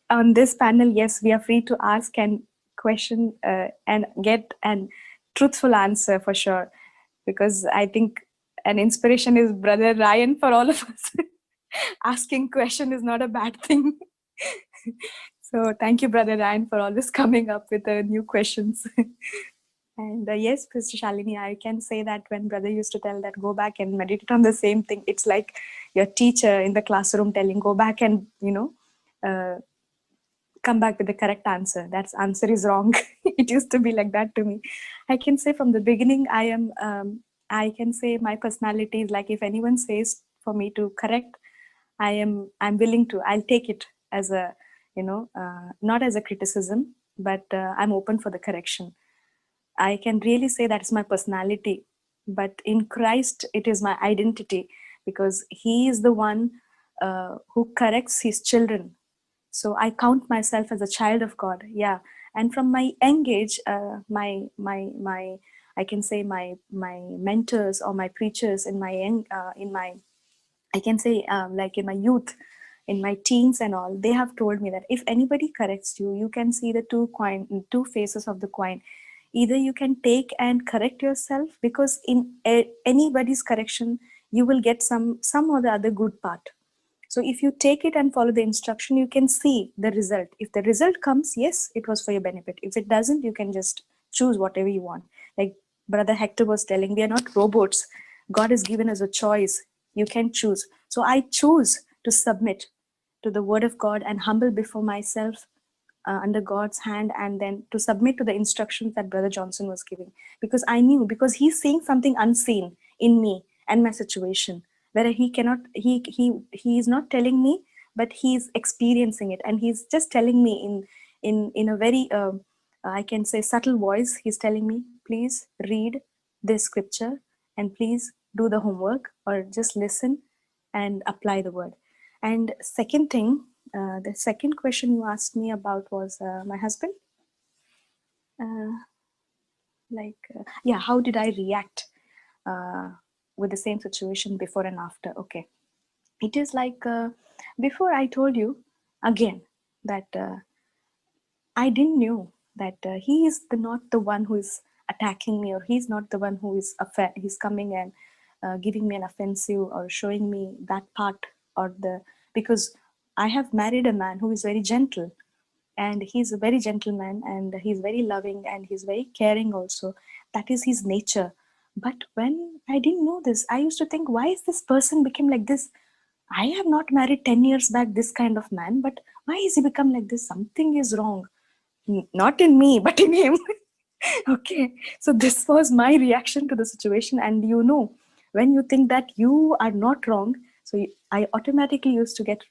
on this panel, yes, we are free to ask and question and get an truthful answer for sure. Because I think an inspiration is Brother Ryan for all of us. Asking question is not a bad thing. So thank you, Brother Ryan, for always coming up with new questions. And yes, Sister Shalini, I can say that when brother used to tell that go back and meditate on the same thing, it's like your teacher in the classroom telling go back and, come back with the correct answer. That answer is wrong. It used to be like that to me. I can say from the beginning, I can say my personality is like if anyone says for me to correct, I'm willing to, I'll take it as a, not as a criticism, but I'm open for the correction. I can really say that's my personality, but in Christ, it is my identity because He is the one who corrects His children. So I count myself as a child of God. Yeah, and from my young age, my I can say my mentors or my preachers in my I can say like in my youth, in my teens and all, they have told me that if anybody corrects you, you can see the two faces of the coin. Either you can take and correct yourself, because in anybody's correction, you will get some or the other good part. So if you take it and follow the instruction, you can see the result. If the result comes, yes, it was for your benefit. If it doesn't, you can just choose whatever you want. Like Brother Hector was telling, we are not robots. God has given us a choice. You can choose. So I choose to submit to the word of God and humble before myself under God's hand, and then to submit to the instructions that Brother Johnson was giving. Because I knew, because he's seeing something unseen in me and my situation, where he cannot, he is not telling me, but he's experiencing it, and he's just telling me in a very I can say subtle voice. He's telling me, please read this scripture and please do the homework or just listen and apply the word. And second thing, the second question you asked me about was my husband. Yeah, how did I react with the same situation before and after? Okay, it is like before I told you again that I didn't know that he is not the one who is attacking me, or he's not the one who is he's coming and giving me an offensive or showing me that part, or the, because I have married a man who is very gentle, and he's a very gentleman, and he's very loving, and he's very caring also. That is his nature. But when I didn't know this, I used to think, why is this person become like this? I have not married 10 years back this kind of man, but why is he become like this? Something is wrong. Not in me, but in him. Okay, so this was my reaction to the situation. And when you think that you are not wrong, so I automatically used to get,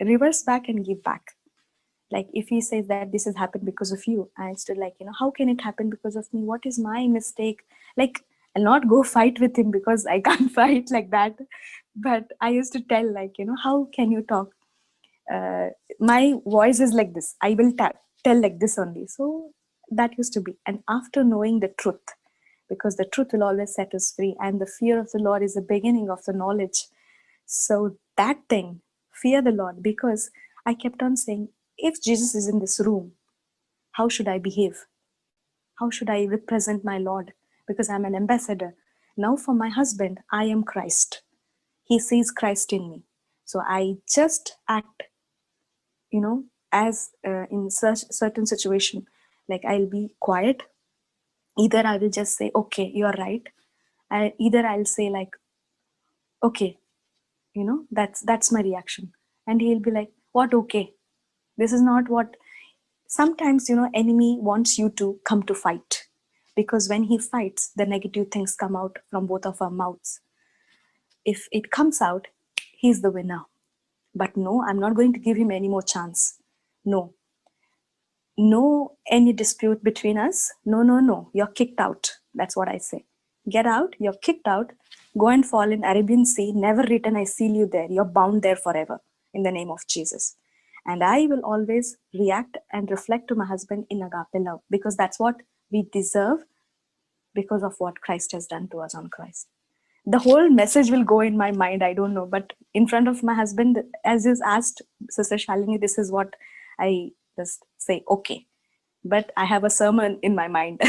reverse back and give back. Like if he says that this has happened because of you, I still like, how can it happen because of me? What is my mistake? Like, I'll not go fight with him because I can't fight like that. But I used to tell, like, how can you talk? My voice is like this. I will tell like this only. So that used to be. And after knowing the truth, because the truth will always set us free, and the fear of the Lord is the beginning of the knowledge. So that thing, fear the Lord, because I kept on saying, if Jesus is in this room, how should I behave? How should I represent my Lord? Because I'm an ambassador. Now for my husband, I am Christ. He sees Christ in me. So I just act, as in such certain situation, like I'll be quiet. Either I will just say, okay, you're right. Either I'll say like, okay, that's my reaction. And he'll be like, what okay? This is not what. Sometimes, enemy wants you to come to fight. Because when he fights, the negative things come out from both of our mouths. If it comes out, he's the winner. But no, I'm not going to give him any more chance. No any dispute between us. No, you're kicked out. That's what I say. Get out, you're kicked out. Go and fall in Arabian Sea, never return. I seal you there. You're bound there forever in the name of Jesus. And I will always react and reflect to my husband in agape love, because that's what we deserve because of what Christ has done to us on Christ. The whole message will go in my mind, I don't know, but in front of my husband, as is asked Sister Shalini, this is what I just say, okay. But I have a sermon in my mind.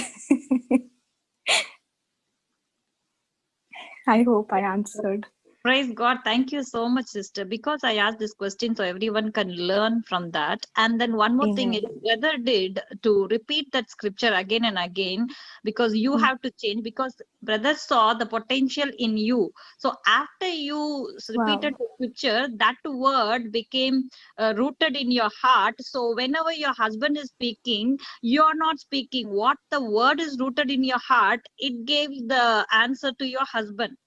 I hope I answered. Praise God. Thank you so much, sister. Because I asked this question so everyone can learn from that. And then one more thing is, brother did to repeat that scripture again and again, because you have to change, because brother saw the potential in you. So after you repeated the scripture, that word became rooted in your heart. So whenever your husband is speaking, you're not speaking. What the word is rooted in your heart, it gave the answer to your husband.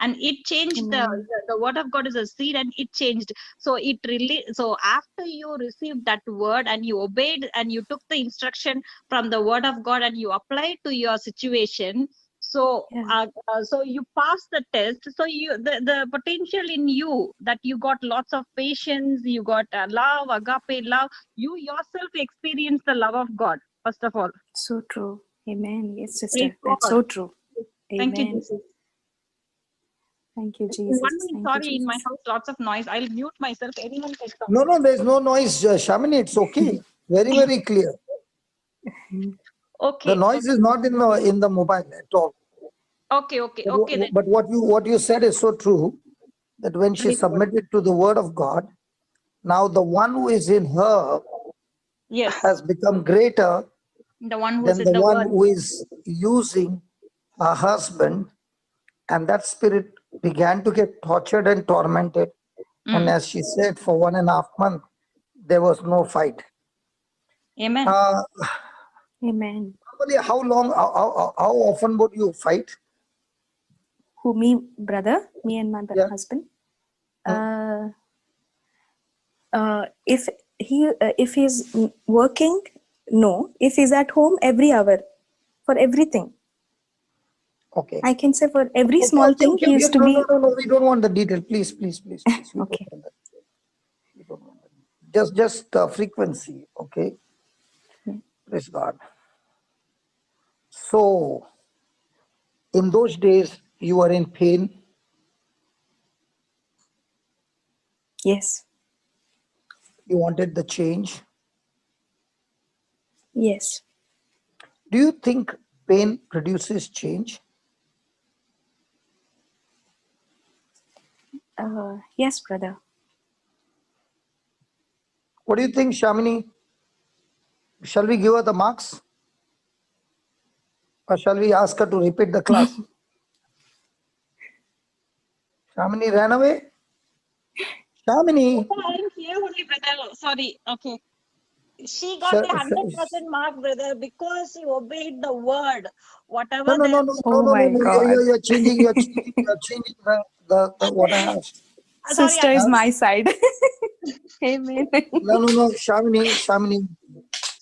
And it changed. The word of God is a seed, and it changed. So it really, so after you received that word and you obeyed and you took the instruction from the word of God and you applied to your situation, so so you passed the test. So the potential in you, that you got lots of patience, you got love, agape love, you yourself experience the love of God, first of all. So true. Amen. Yes, sister. That's so true. Amen. Thank you, Jesus. Thank you, Jesus. One minute, sorry, in my house, lots of noise. I'll mute myself. Anyone can talk. No, there's no noise, Shamini. It's okay. Very, very clear. Okay. The noise is not in the mobile at all. Okay. Then. But what you said is so true, that when she submitted to the word of God, now the one who is in her has become greater the one than the one who is using her husband, and that spirit began to get tortured and tormented. And as she said, for 1.5 months, there was no fight. Amen. Amen. How long, how often would you fight? Who, me, brother? Me and my husband? If he's working, no. If he's at home, every hour, for everything. Okay. I can say for every small thing, he used to be. No, we don't want the detail. Please. Okay. We don't want that. Just frequency. Okay. Praise God. So, in those days, you were in pain. Yes. You wanted the change. Yes. Do you think pain produces change? Yes, brother. What do you think, Shamini? Shall we give her the marks? Or shall we ask her to repeat the class? Shamini ran away? Shamini. I'm here only, brother. Sorry. Okay. She got the 100% mark, brother, because she obeyed the word. Whatever. No. You're changing the what I asked. Sister is my side. Amen. No, Shamini.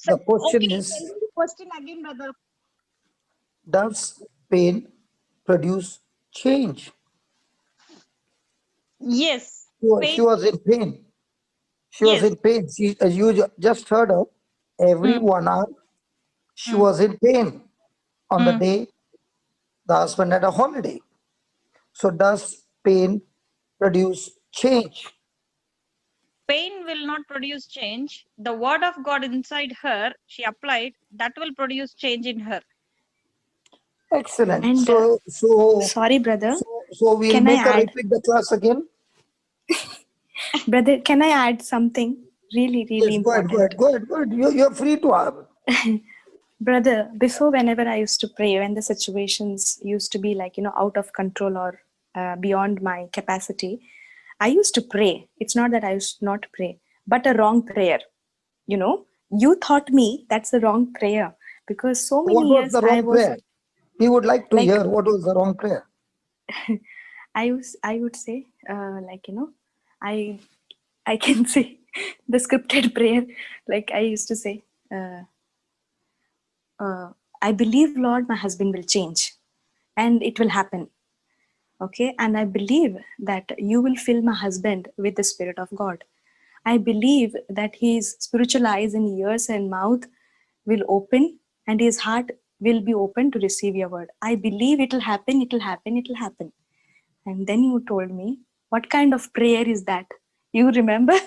The question is, question again, brother. Does pain produce change? Yes. She was in pain. She was in pain. As you just heard her, every 1 hour, she was in pain on the day the husband had a holiday. So does pain produce change? Pain will not produce change. The word of God inside her, she applied, that will produce change in her. Excellent. And so sorry, brother. So we'll make her repeat the class again. Brother, can I add something really Yes, important? Go ahead. You're free to add. Brother, before, whenever I used to pray, when the situations used to be like, out of control or beyond my capacity, I used to pray. It's not that I used not to pray, but a wrong prayer. You taught me that's the wrong prayer, because so What many was years the I wrong was prayer? We would like to like, hear what was the wrong prayer. I would say, I can say the scripted prayer. Like I used to say, I believe, Lord, my husband will change and it will happen. Okay. And I believe that you will fill my husband with the Spirit of God. I believe that his spiritual eyes and ears and mouth will open and his heart will be open to receive your word. I believe it will happen, it will happen, it will happen. And then you told me, what kind of prayer is that? You remember?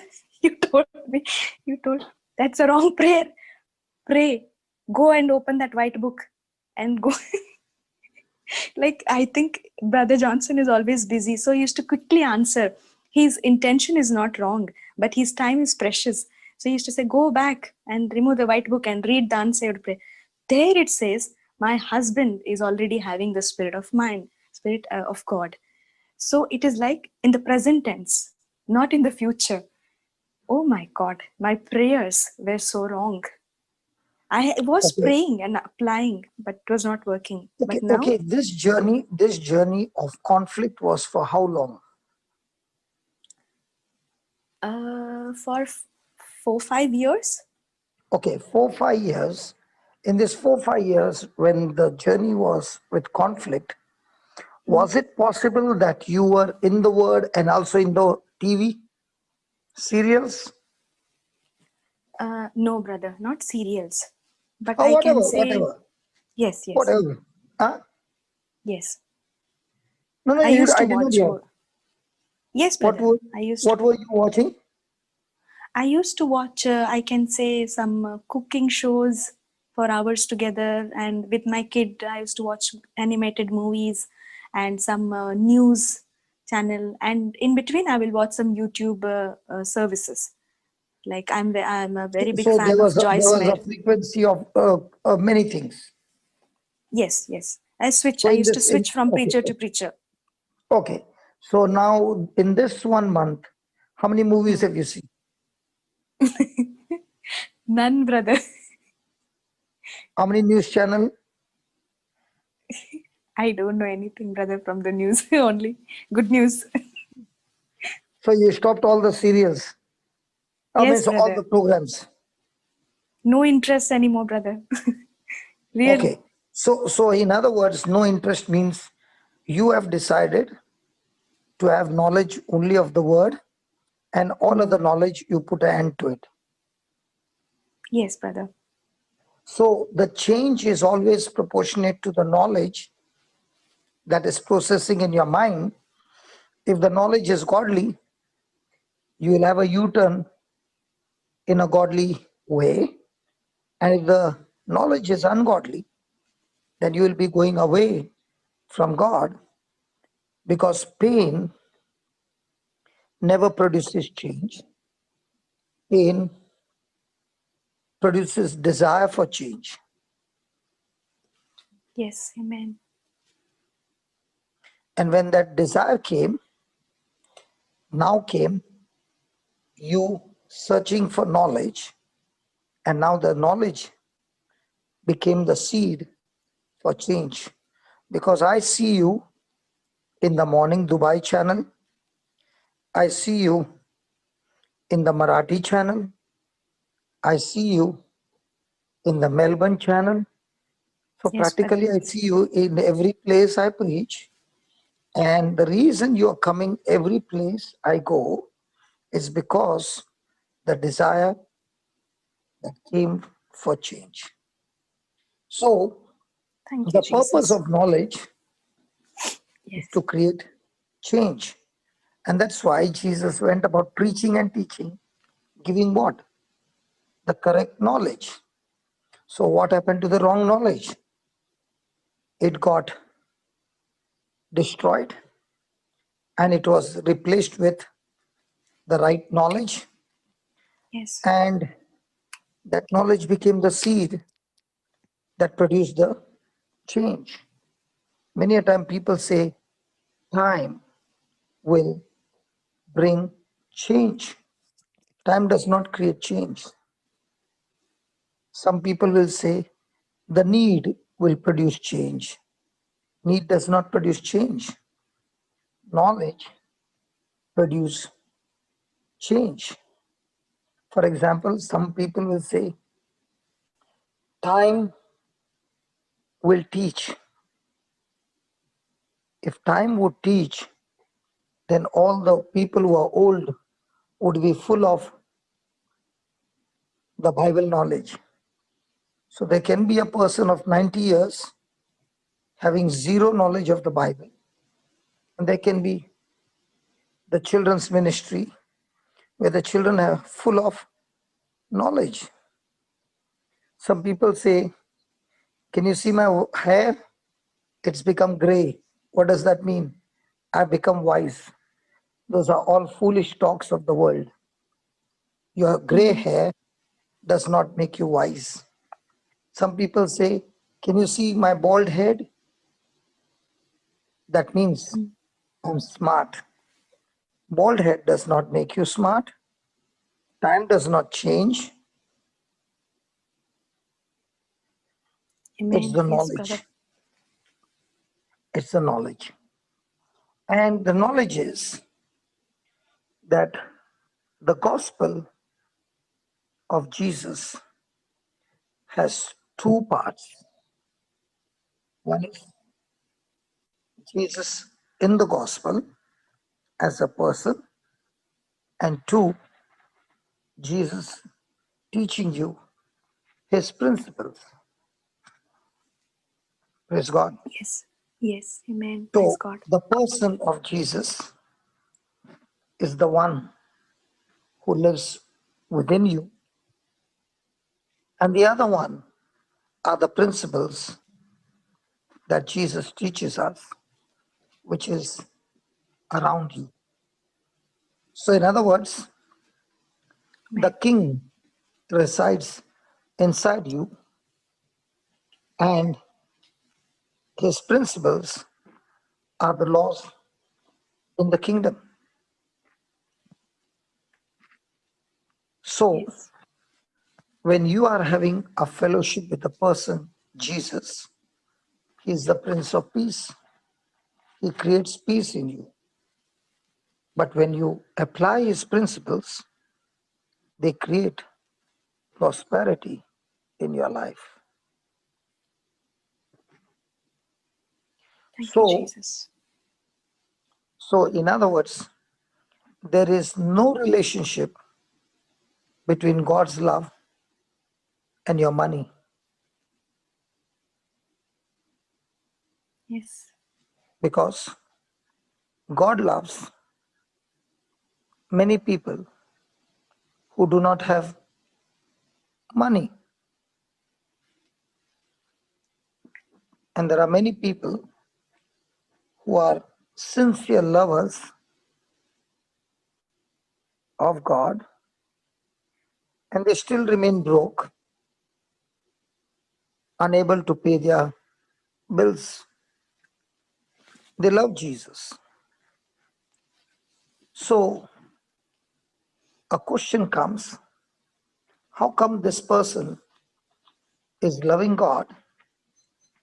You told, that's a wrong prayer. Pray. Go and open that white book and go. Like, I think Brother Johnson is always busy. So he used to quickly answer. His intention is not wrong, but his time is precious. So he used to say, go back and remove the white book and read the unsaved prayer. There it says, my husband is already having the spirit of mind, spirit of God. So it is like in the present tense, not in the future. Oh my God, my prayers were so wrong. I was Okay. praying and applying, but it was not working. Okay, But now, okay. This journey of conflict was for how long? for 4-5 years. Okay, 4-5 years. In this 4-5 years, when the journey was with conflict, was it possible that you were in the Word and also in the TV serials? No, brother, not serials. But Or I can whatever, say, whatever, yes. whatever. Huh? Yes. No, I used I to did not watch hear. more. Yes, What brother. were, what were you watching? I used to watch, I can say, some cooking shows for hours together. And with my kid, I used to watch animated movies and some news channel. And in between, I will watch some YouTube services. Like I'm a very big So fan of there Joyce was a Meyer. frequency of many things. Yes. I So used to switch from okay, preacher to preacher. okay. So now in this 1 month, how many movies have you seen? None, brother. How many news channel? I don't know anything, brother, from the news. Only good news. So you stopped all the serials. I mean, Yes, so all the brother. programs. No interest anymore, brother. Really. Okay. So in other words, no interest means you have decided to have knowledge only of the word, and all other knowledge you put an end to it. Yes, brother. So the change is always proportionate to the knowledge that is processing in your mind. If the knowledge is godly, you will have a U-turn in a godly way. And if the knowledge is ungodly, then you will be going away from God, because pain never produces change. Pain produces desire for change. Yes, amen. And when that desire came you searching for knowledge, and now the knowledge became the seed for change. Because I see you in the morning Dubai channel, I see you in the Marathi channel, I see you in the Melbourne channel. So Yes, brother. practically I see you in every place I preach. And the reason you are coming every place I go is because the desire that came for change. So Thank you, the purpose Jesus. of knowledge is Yes. to create change. And that's why Jesus went about preaching and teaching, giving what? The correct knowledge. So what happened to the wrong knowledge? It got destroyed and it was replaced with the right knowledge. Yes. And that knowledge became the seed that produce the change. Many a time people say time will bring change. Time does not create change. Some people will say the need will produce change. Need does not produce change. Knowledge produce change. For example, some people will say time will teach. If time would teach, then all the people who are old would be full of the Bible knowledge. So there can be a person of 90 years having zero knowledge of the Bible. And there can be the children's ministry where the children are full of knowledge. Some people say, can you see my hair? It's become gray. What does that mean? I've become wise. Those are all foolish talks of the world. Your gray hair does not make you wise. Some people say, can you see my bald head? That means I'm smart. Bald head does not make you smart. Time does not change. Amen. It's the Yes, knowledge. brother. It's the knowledge. And the knowledge is that the gospel of Jesus has two parts. One is Jesus in the gospel as a person, and two, Jesus teaching you his principles. Praise God. Yes. Yes. Amen. Praise So God. the person of Jesus is the one who lives within you, and the other one are the principles that Jesus teaches us, which is around you. So in other words, the king resides inside you, and his principles are the laws in the kingdom. So Yes. when you are having a fellowship with the person, Jesus, he is the Prince of Peace. He creates peace in you. But when you apply his principles, they create prosperity in your life. Thank you, So Jesus. in other words, there is no relationship between God's love and your money, Yes. because God loves many people who do not have money. And there are many people who are sincere lovers of God, and they still remain broke, unable to pay their bills. They love Jesus. So a question comes, how come this person is loving God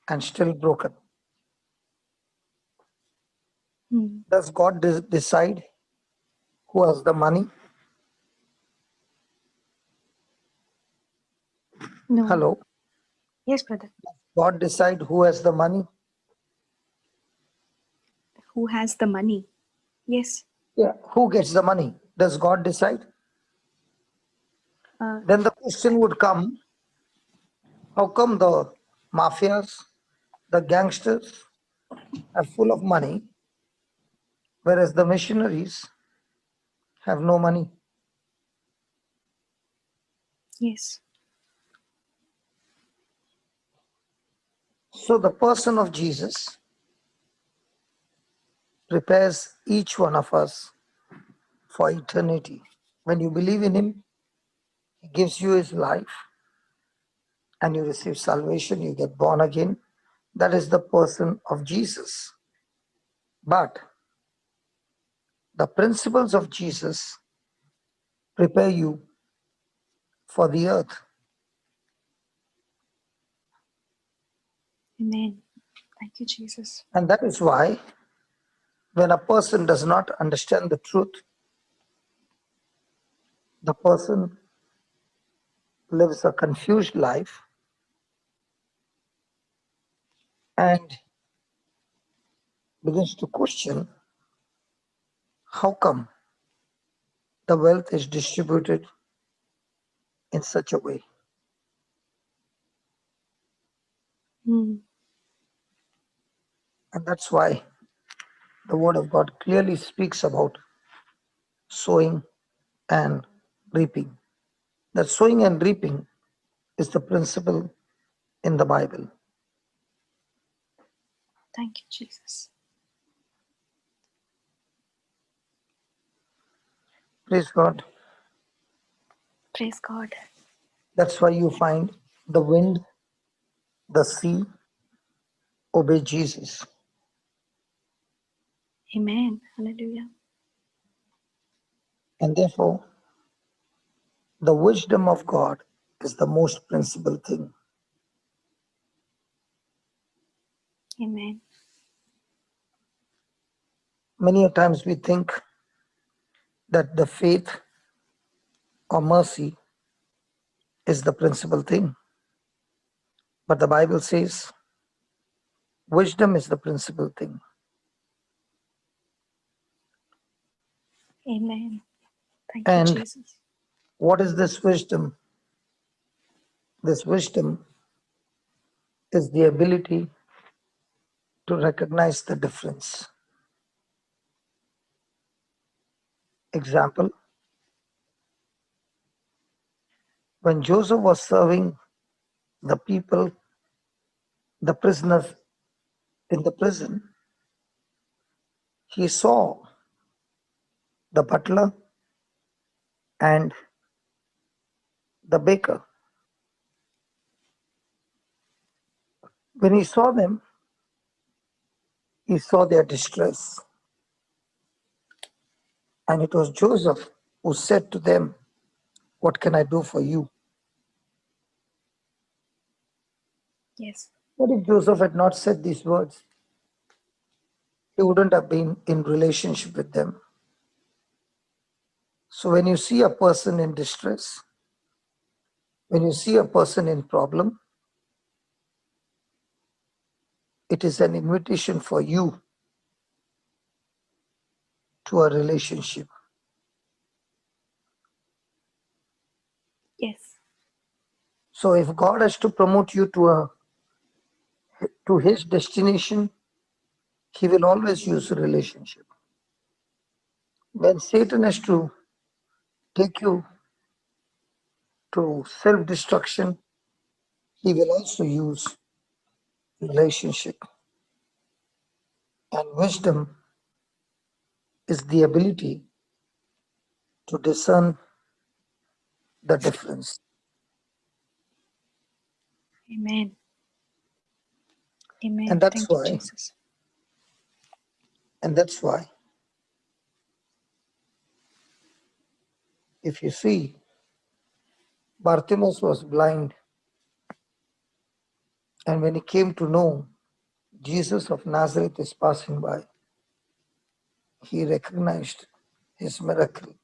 and still broken? Does God decide who has the money? No. Hello? Yes, brother. God decide who has the money? Who has the money? Yes. Yeah. Who gets the money? Does God decide? Then the question would come, how come the mafias, the gangsters are full of money, whereas the missionaries have no money? Yes. So the person of Jesus prepares each one of us for eternity. When you believe in him, he gives you his life, and you receive salvation, you get born again. That is the person of Jesus. But the principles of Jesus prepare you for the earth. Amen. Thank you, Jesus. And that is why when a person does not understand the truth, the person lives a confused life and begins to question how come the wealth is distributed in such a way. Mm. And that's why the Word of God clearly speaks about sowing and reaping. That sowing and reaping is the principle in the Bible. Thank you, Jesus. Praise God. Praise God. That's why you find the wind, the sea obey Jesus. Amen. Hallelujah. And therefore, the wisdom of God is the most principal thing. Amen. Many a times we think that the faith or mercy is the principal thing. But the Bible says wisdom is the principal thing. Amen. Thank you, And Jesus. what is this wisdom? This wisdom is the ability to recognize the difference. Example, when Joseph was serving the people, the prisoners in the prison, he saw the butler and the baker. When he saw them, he saw their distress. And it was Joseph who said to them, "What can I do for you?" Yes. What if Joseph had not said these words? He wouldn't have been in relationship with them. So when you see a person in distress, when you see a person in problem, it is an invitation for you to a relationship. Yes. So if God has to promote you to his destination, he will always use a relationship. When Satan has to take you to self-destruction, he will also use relationship. And wisdom is the ability to discern the difference. Amen. Amen. And that's Thank you, why, Jesus. if you see, Bartimaeus was blind, and when he came to know Jesus of Nazareth is passing by, he recognized his miracle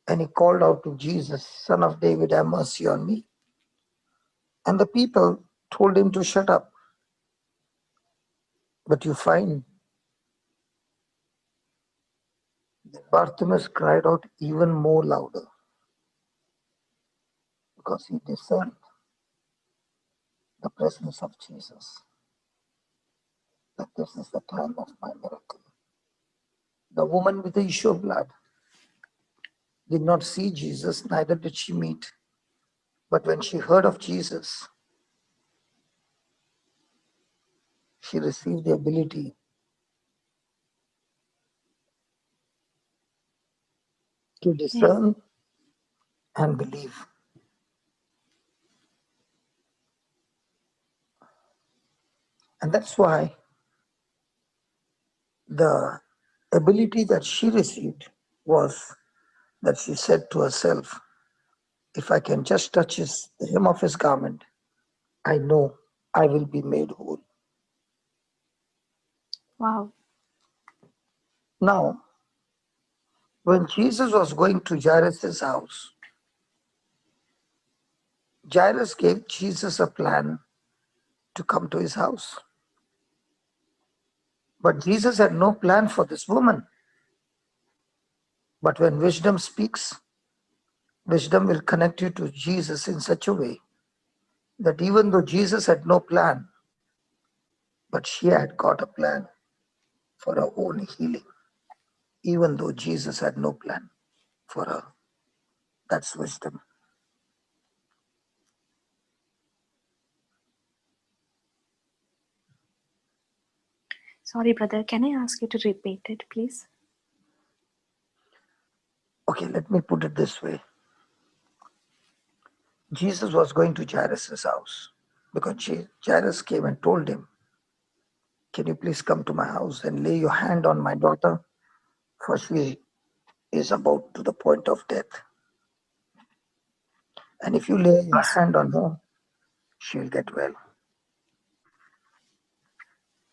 and he called out to Jesus, "Son of David, have mercy on me." And the people told him to shut up. But you find that Bartimaeus cried out even more louder because he discerned the presence of Jesus, that this is the time of my miracle. The woman with the issue of blood did not see Jesus, neither did she meet. But when she heard of Jesus, she received the ability to Yes. discern and believe. And that's why the ability that she received was that she said to herself, if I can just touch the hem of his garment, I know I will be made whole. Wow. Now, when Jesus was going to Jairus' house, Jairus gave Jesus a plan to come to his house. But Jesus had no plan for this woman. But when wisdom speaks, wisdom will connect you to Jesus in such a way that even though Jesus had no plan, but she had got a plan for her own healing, even though Jesus had no plan for her. That's wisdom. Sorry, brother. Can I ask you to repeat it, please? Okay, let me put it this way. Jesus was going to Jairus' house because Jairus came and told him, can you please come to my house and lay your hand on my daughter, for she is about to the point of death. And if you lay your hand on her, she'll get well.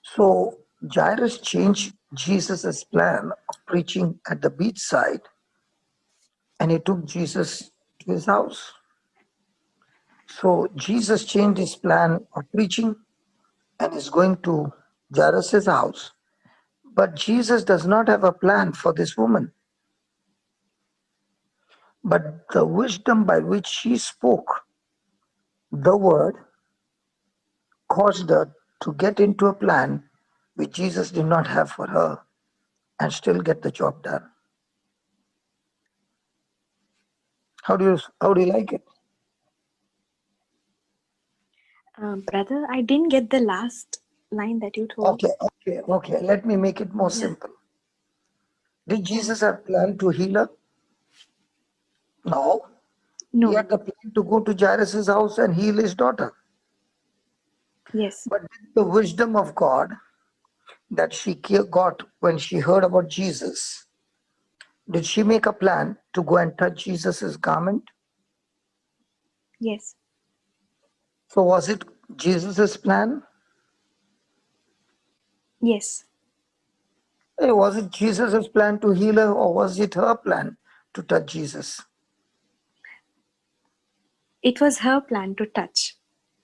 So Jairus changed Jesus' plan of preaching at the beachside, and he took Jesus to his house. So Jesus changed his plan of preaching and is going to Jairus' house. But Jesus does not have a plan for this woman. But the wisdom by which she spoke the word caused her to get into a plan which Jesus did not have for her and still get the job done. How do you like it? Brother, I didn't get the last line that you told. Okay. Let me make it more simple. Did Jesus have plan to heal her? No. No. He had the plan to go to Jairus' house and heal his daughter. Yes. But the wisdom of God that she got when she heard about Jesus, did she make a plan to go and touch Jesus' garment? Yes. So was it Jesus' plan? Yes. Was it Jesus' plan to heal her, or was it her plan to touch Jesus? It was her plan to touch.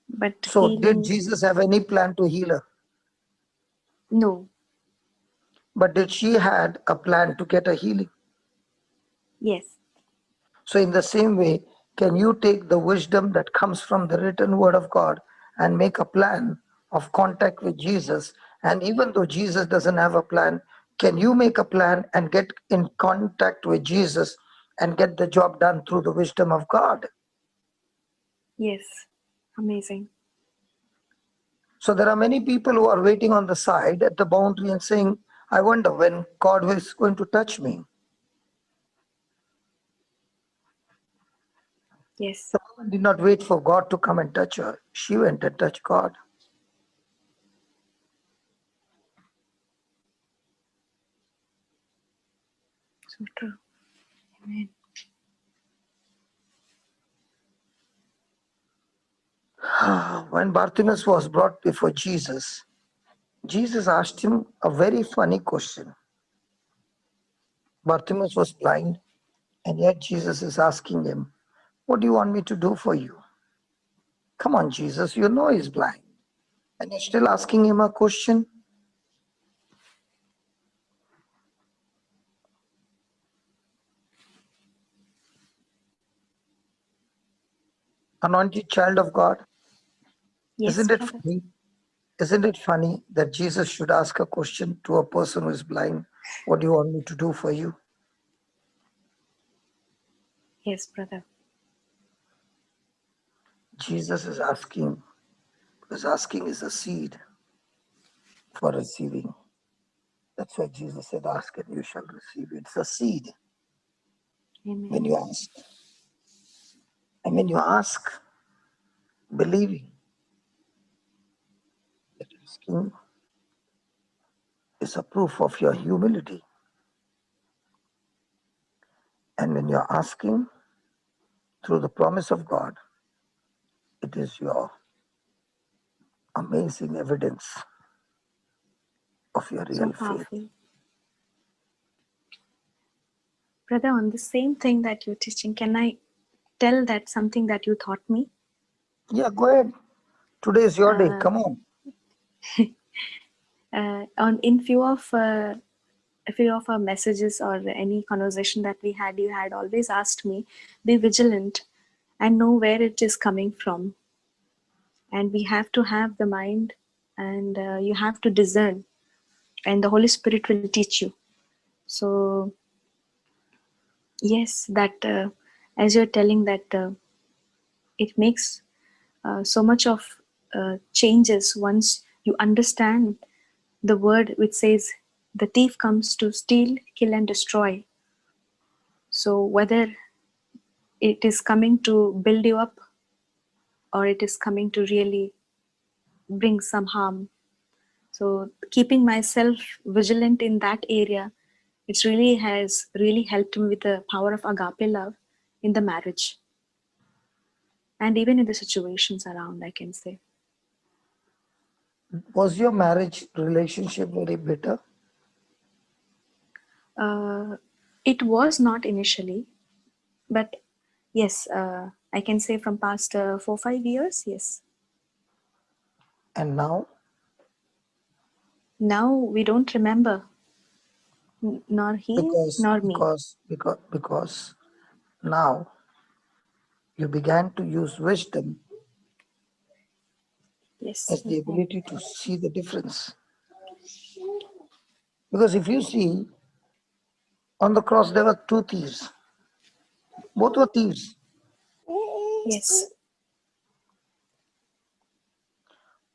But So healing... did Jesus have any plan to heal her? No. But did she had a plan to get a healing? Yes. So in the same way, can you take the wisdom that comes from the written word of God and make a plan of contact with Jesus? And even though Jesus doesn't have a plan, can you make a plan and get in contact with Jesus and get the job done through the wisdom of God? Yes. Amazing. So there are many people who are waiting on the side at the boundary and saying, I wonder when God is going to touch me. Yes. The woman did not wait for God to come and touch her. She went and touched God. So true. Amen. When Bartimaeus was brought before Jesus, Jesus asked him a very funny question. Bartimaeus was blind, and yet Jesus is asking him, what do you want me to do for you? Come on, Jesus, you know he's blind. And you're still asking him a question? Anointed child of God, Yes, isn't it brother. funny? Isn't it funny that Jesus should ask a question to a person who is blind? What do you want me to do for you? Yes, brother. Jesus is asking, because asking is a seed for receiving. That's why Jesus said, ask and you shall receive. It's a seed. Amen. When you ask, and when you ask, believing that you asking is a proof of your humility. And when you're asking through the promise of God, it is your amazing evidence of your So real faith. powerful. Brother, on the same thing that you're teaching, can I tell that something that you taught me? Yeah, go ahead. Today is your day. Come on. In few of our messages or any conversation that we had, you had always asked me, be vigilant and know where it is coming from. And we have to have the mind, and you have to discern, and the Holy Spirit will teach you. So yes, that as you're telling that it makes so much of changes once you understand the word which says the thief comes to steal, kill and destroy. So whether it is coming to build you up or it is coming to really bring some harm. So keeping myself vigilant in that area, it really has really helped me with the power of agape love in the marriage and even in the situations around, I can say. Was your marriage relationship very bitter? It was not initially, but yes, I can say from past 4-5 years, yes. And now? Now we don't remember, nor he nor me. Because now you began to use wisdom Yes. as the ability to see the difference. Because if you see, on the cross there were two thieves. Both were thieves. Yes.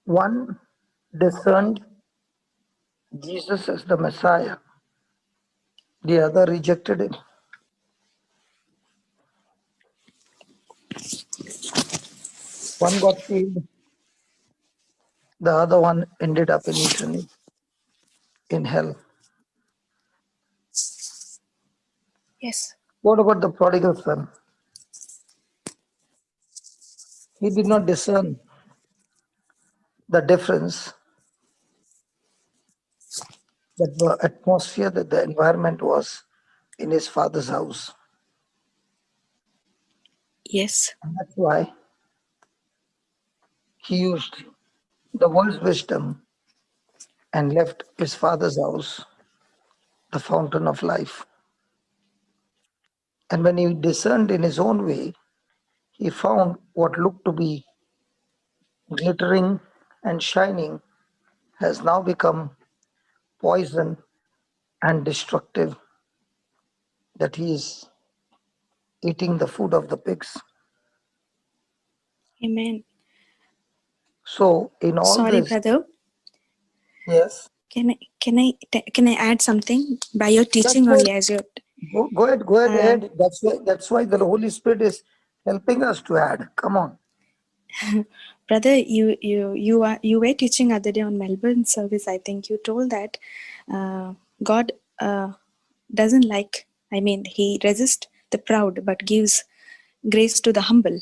One discerned Jesus as the Messiah. The other rejected him. One got saved. The other one ended up in eternity, in hell. Yes. What about the prodigal son? He did not discern the difference, that the atmosphere, that the environment was in his father's house. Yes. And that's why he used the world's wisdom and left his father's house, the fountain of life. And when he discerned in his own way, he found what looked to be glittering and shining has now become poison and destructive, that he is eating the food of the pigs. Amen. So in all Sorry, this, brother. yes. Can I add something by your teaching That's only as your Go ahead. That's why the Holy Spirit is helping us to add. Come on. brother, you were teaching other day on Melbourne service. I think you told that God doesn't like. I mean, He resists the proud, but gives grace to the humble.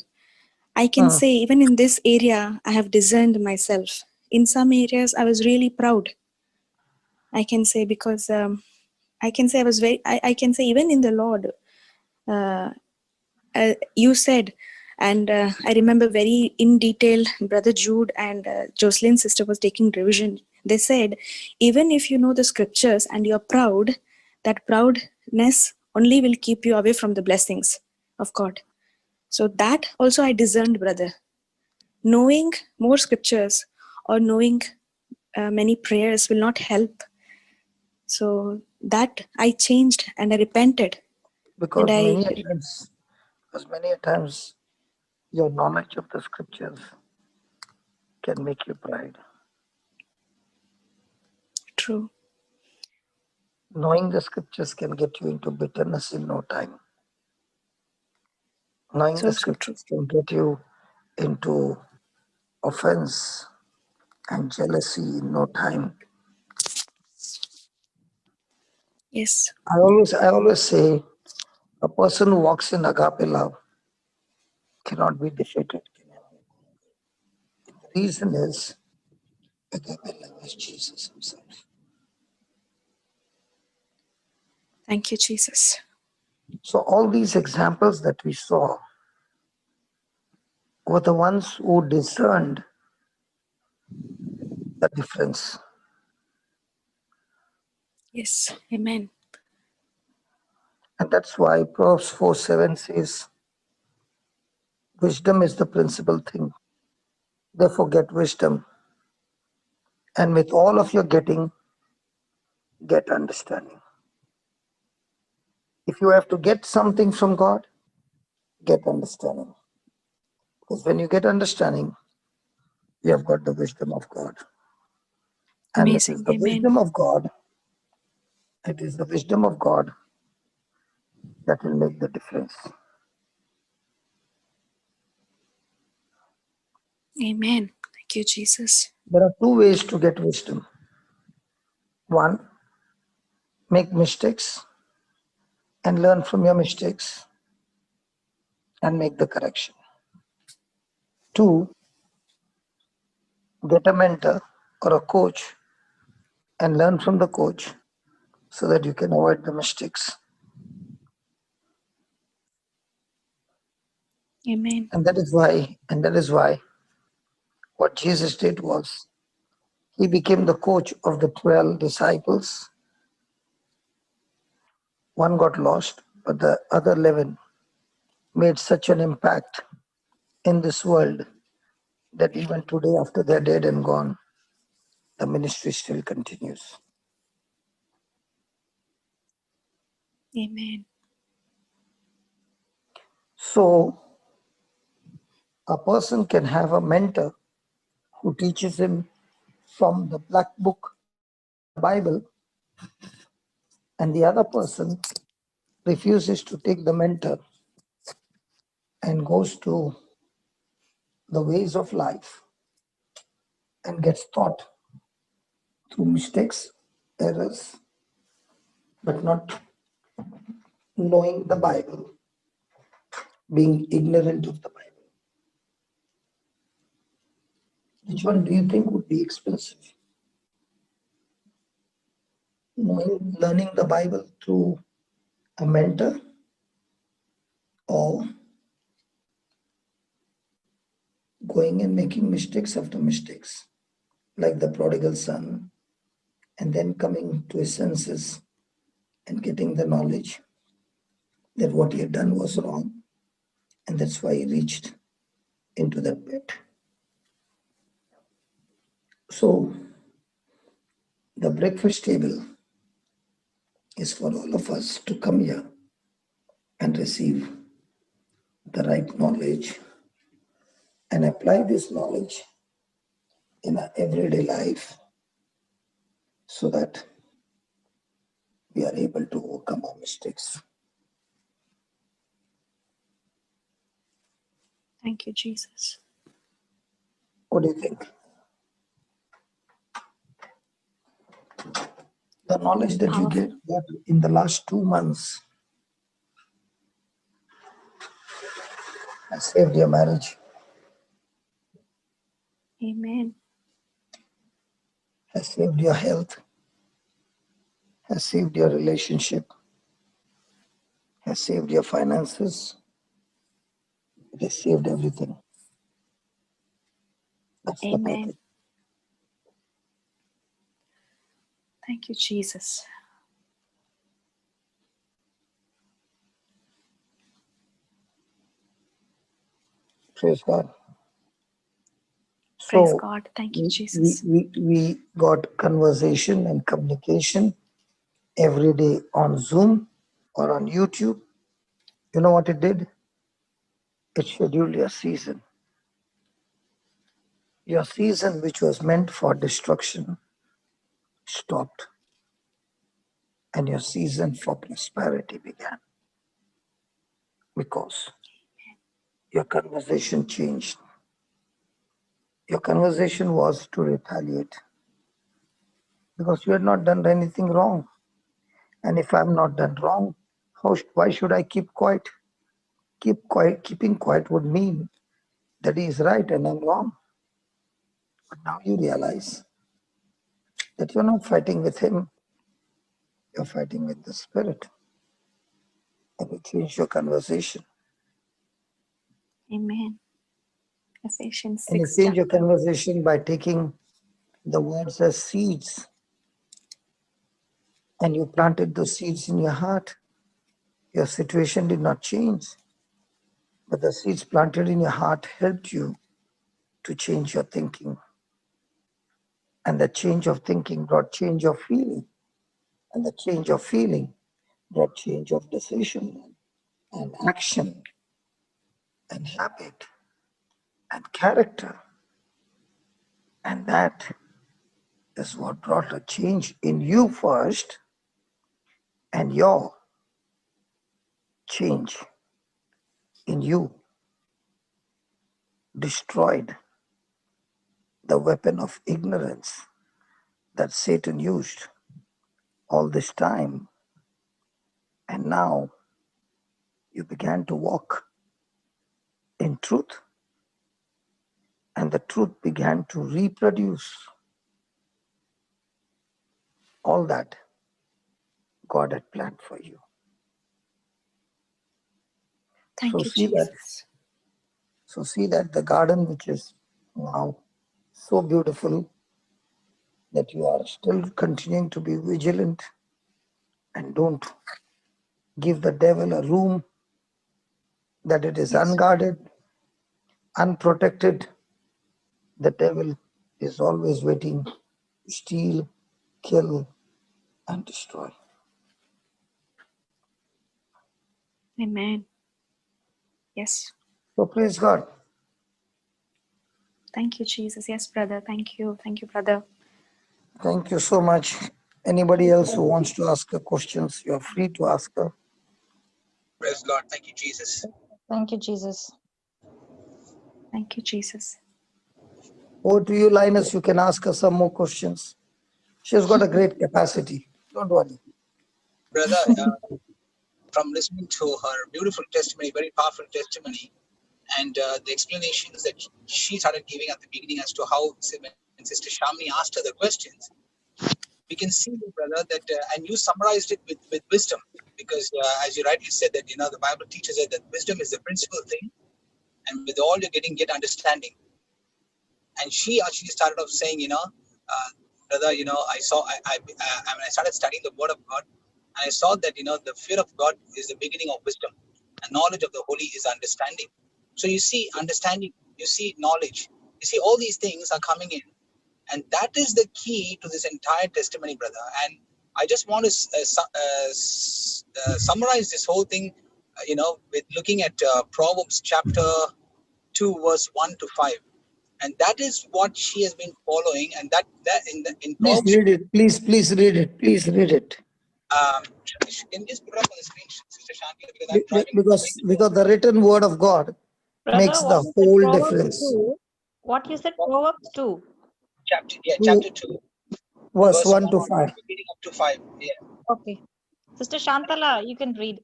I can say even in this area, I have discerned myself. In some areas, I was really proud. I can say because I can say I was very. I can say even in the Lord. You said, and I remember very in detail, Brother Jude and Jocelyn's sister was taking revision. They said, even if you know the scriptures and you're proud, that proudness only will keep you away from the blessings of God. So that also I discerned, brother. Knowing more scriptures or knowing many prayers will not help. So that I changed and I repented. And Because many a times your knowledge of the scriptures can make you pride. True. Knowing the scriptures can get you into bitterness in no time. Knowing the So true. scriptures can get you into offense and jealousy in no time. Yes. I always say a person who walks in agape love cannot be defeated. The reason is agape love is Jesus himself. Thank you, Jesus. So all these examples that we saw were the ones who discerned the difference. Yes. Amen. And that's why Proverbs 4:7 says, wisdom is the principal thing. Therefore get wisdom. And with all of your getting, get understanding. If you have to get something from God, get understanding. Because when you get understanding, you have got the wisdom of God. And it is Amazing. the Amen. wisdom of God, it is the wisdom of God that will make the difference. Amen. Thank you, Jesus. There are two ways to get wisdom. One, make mistakes and learn from your mistakes and make the correction. Two, get a mentor or a coach and learn from the coach so that you can avoid the mistakes. Amen. And that is why what Jesus did was he became the coach of the 12 disciples. One got lost, but the other 11 made such an impact in this world that even today, after they're dead and gone, the ministry still continues. Amen. So a person can have a mentor who teaches him from the black book, the Bible, and the other person refuses to take the mentor and goes to the ways of life and gets taught through mistakes, errors, but not knowing the Bible, being ignorant of the Bible. Which one do you think would be expensive? Learning the Bible through a mentor or going and making mistakes after mistakes, like the prodigal son, and then coming to his senses and getting the knowledge that what he had done was wrong, and that's why he reached into that pit. So the breakfast table is for all of us to come here and receive the right knowledge and apply this knowledge in our everyday life so that we are able to overcome our mistakes. Thank you, Jesus. What do you think? The knowledge that you Powerful. got in the last 2 months has saved your marriage, Amen. has saved your health, has saved your relationship, has saved your finances. It has saved everything. That's the Amen. purpose. Thank you, Jesus. Praise God. Praise So God. Thank you, we, Jesus. we got conversation and communication every day on Zoom or on YouTube. You know what it did? It scheduled your season. Your season, which was meant for destruction, stopped, and your season for prosperity began because your conversation changed. Your conversation was to retaliate because you had not done anything wrong. And if I'm not done wrong, why should I keep quiet? Keeping quiet would mean that he is right and I'm wrong. But now you realize that you're not fighting with him, you're fighting with the spirit. And you change your conversation. Amen. Ephesians And you 6 change your chapter. conversation by taking the words as seeds. And you planted those seeds in your heart. Your situation did not change, but the seeds planted in your heart helped you to change your thinking. And the change of thinking brought change of feeling. And the change of feeling brought change of decision and action and habit and character. And that is what brought a change in you first, and your change in you destroyed the weapon of ignorance that Satan used all this time. And now you began to walk in truth, and the truth began to reproduce all that God had planned for you. Thank So you, see that. Jesus. So see that the garden, which is now so beautiful, that you are still continuing to be vigilant and don't give the devil a room, that it is unguarded, unprotected. The devil is always waiting to steal, kill, and destroy. Amen. Yes. So praise God. Thank you, Jesus. Yes, brother. Thank you. Thank you, brother. Thank you so much. Anybody else who wants to ask her questions, you are free to ask her. Praise Lord. Thank you, Jesus. Thank you, Jesus. Thank you, Jesus. Over to you, Linus. You can ask her some more questions. She's got a great capacity. Don't worry. Brother, from listening to her beautiful testimony, very powerful testimony, and the explanations that she started giving at the beginning as to how when Sister Shamini asked her the questions, we can see, brother, that, and you summarized it with wisdom, because as you rightly said that, the Bible teaches us that wisdom is the principal thing, and with all you're getting, get understanding. And she actually started off saying, brother, when I started studying the Word of God, and I saw that, the fear of God is the beginning of wisdom, and knowledge of the Holy is understanding. So you see understanding, you see knowledge, you see all these things are coming in, and that is the key to this entire testimony, brother. And I just want to summarize this whole thing, with looking at Proverbs chapter 2, verse 1 to 5. And that is what she has been following. And that in Please Proverbs, read it. Please read it. Please read it. can you just put it up on the screen, Sister Shanti, because I'm driving. Because the written word of God Brother, makes what the you said whole Proverbs difference. 2? What you said Proverbs 2? Chapter 2, Verse verse 1 to 1, 5. beginning up to 5. Yeah. Okay. Sister Shantala, you can read.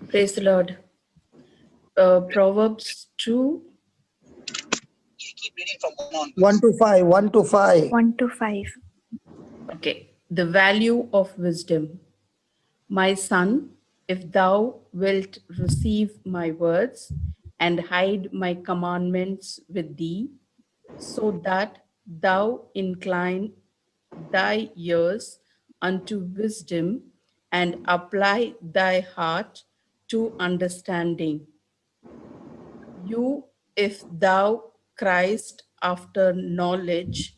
Praise the Lord. Proverbs 2. Keep reading from 1 on. 1 to 5. 1 to 5. 1 to 5. Okay. The value of wisdom. My son, if thou wilt receive my words and hide my commandments with thee, so that thou incline thy ears unto wisdom and apply thy heart to understanding. You, if thou criest after knowledge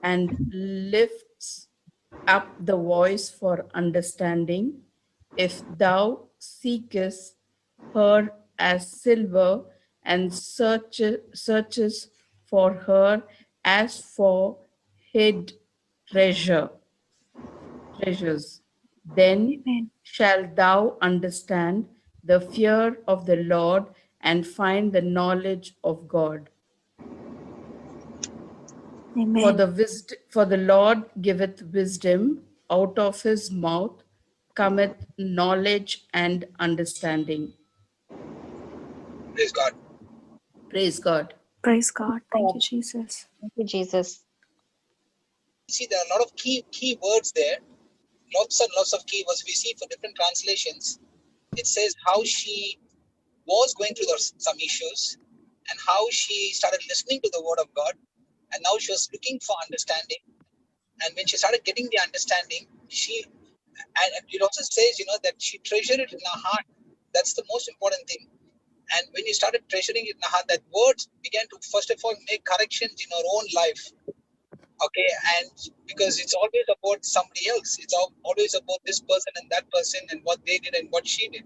and lifts up the voice for understanding, if thou seekest her as silver and searches for her as for hid treasures, then Amen. shalt thou understand the fear of the Lord, and find the knowledge of God. Amen. For the Lord giveth wisdom, out of his mouth cometh knowledge and understanding. Praise God. Praise God. Praise God. Thank you, Jesus. Thank you, Jesus. See, there are a lot of key words there. Lots and lots of key words we see for different translations. It says how she was going through some issues and how she started listening to the word of God, and now she was looking for understanding. And when she started getting the understanding, and it also says, that she treasured it in her heart. That's the most important thing. And when you started treasuring it in her heart, that words began to first of all make corrections in her own life. Okay, and because it's always about somebody else, it's always about this person and that person and what they did and what she did.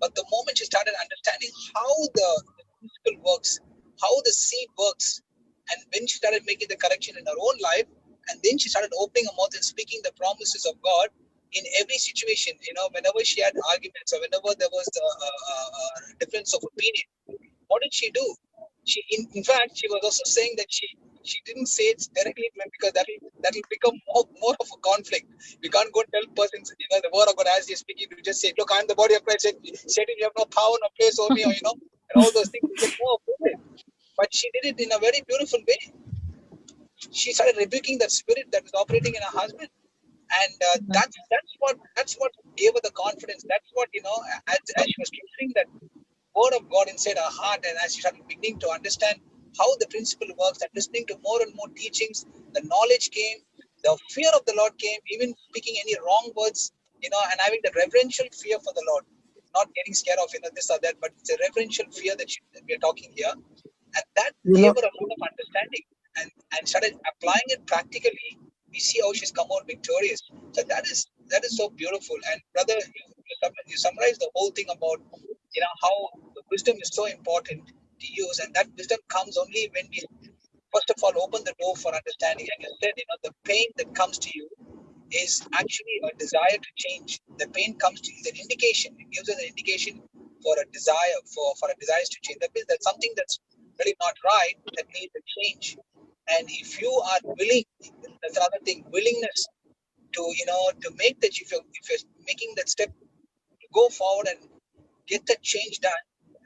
But the moment she started understanding how the principle works, how the seed works, and when she started making the correction in her own life, and then she started opening her mouth and speaking the promises of God in every situation, whenever she had arguments or whenever there was a difference of opinion, what did she do? In fact, she was also saying that she didn't say it directly because that'll become more of a conflict. We can't go tell persons, the word of God as you're speaking, to just say, look, I'm the body of Christ. Satan, you have no power, no place over me, or and all those things. Get more offended. But she did it in a very beautiful way. She started rebuking that spirit that was operating in her husband, and that's what gave her the confidence. That's what as she was treasuring that word of God inside her heart, and as she started beginning to understand how the principle works and listening to more and more teachings, the knowledge came, the fear of the Lord came, even speaking any wrong words, and having the reverential fear for the Lord, not getting scared of this or that, but it's a reverential fear that we are talking here, and that gave her a lot of understanding, and started applying it practically. We see how she's come out victorious. So that is so beautiful. And brother, you summarize the whole thing about how the wisdom is so important to use, and that wisdom comes only when we first of all open the door for understanding. And you said, the pain that comes to you is actually a desire to change. The pain comes to you, an indication. It gives us an indication for a desire, for a desire to change. That means that something that's really not right, that needs a change. And if you are willing, that's another thing, willingness to to make that, if you're making that step to go forward and get that change done,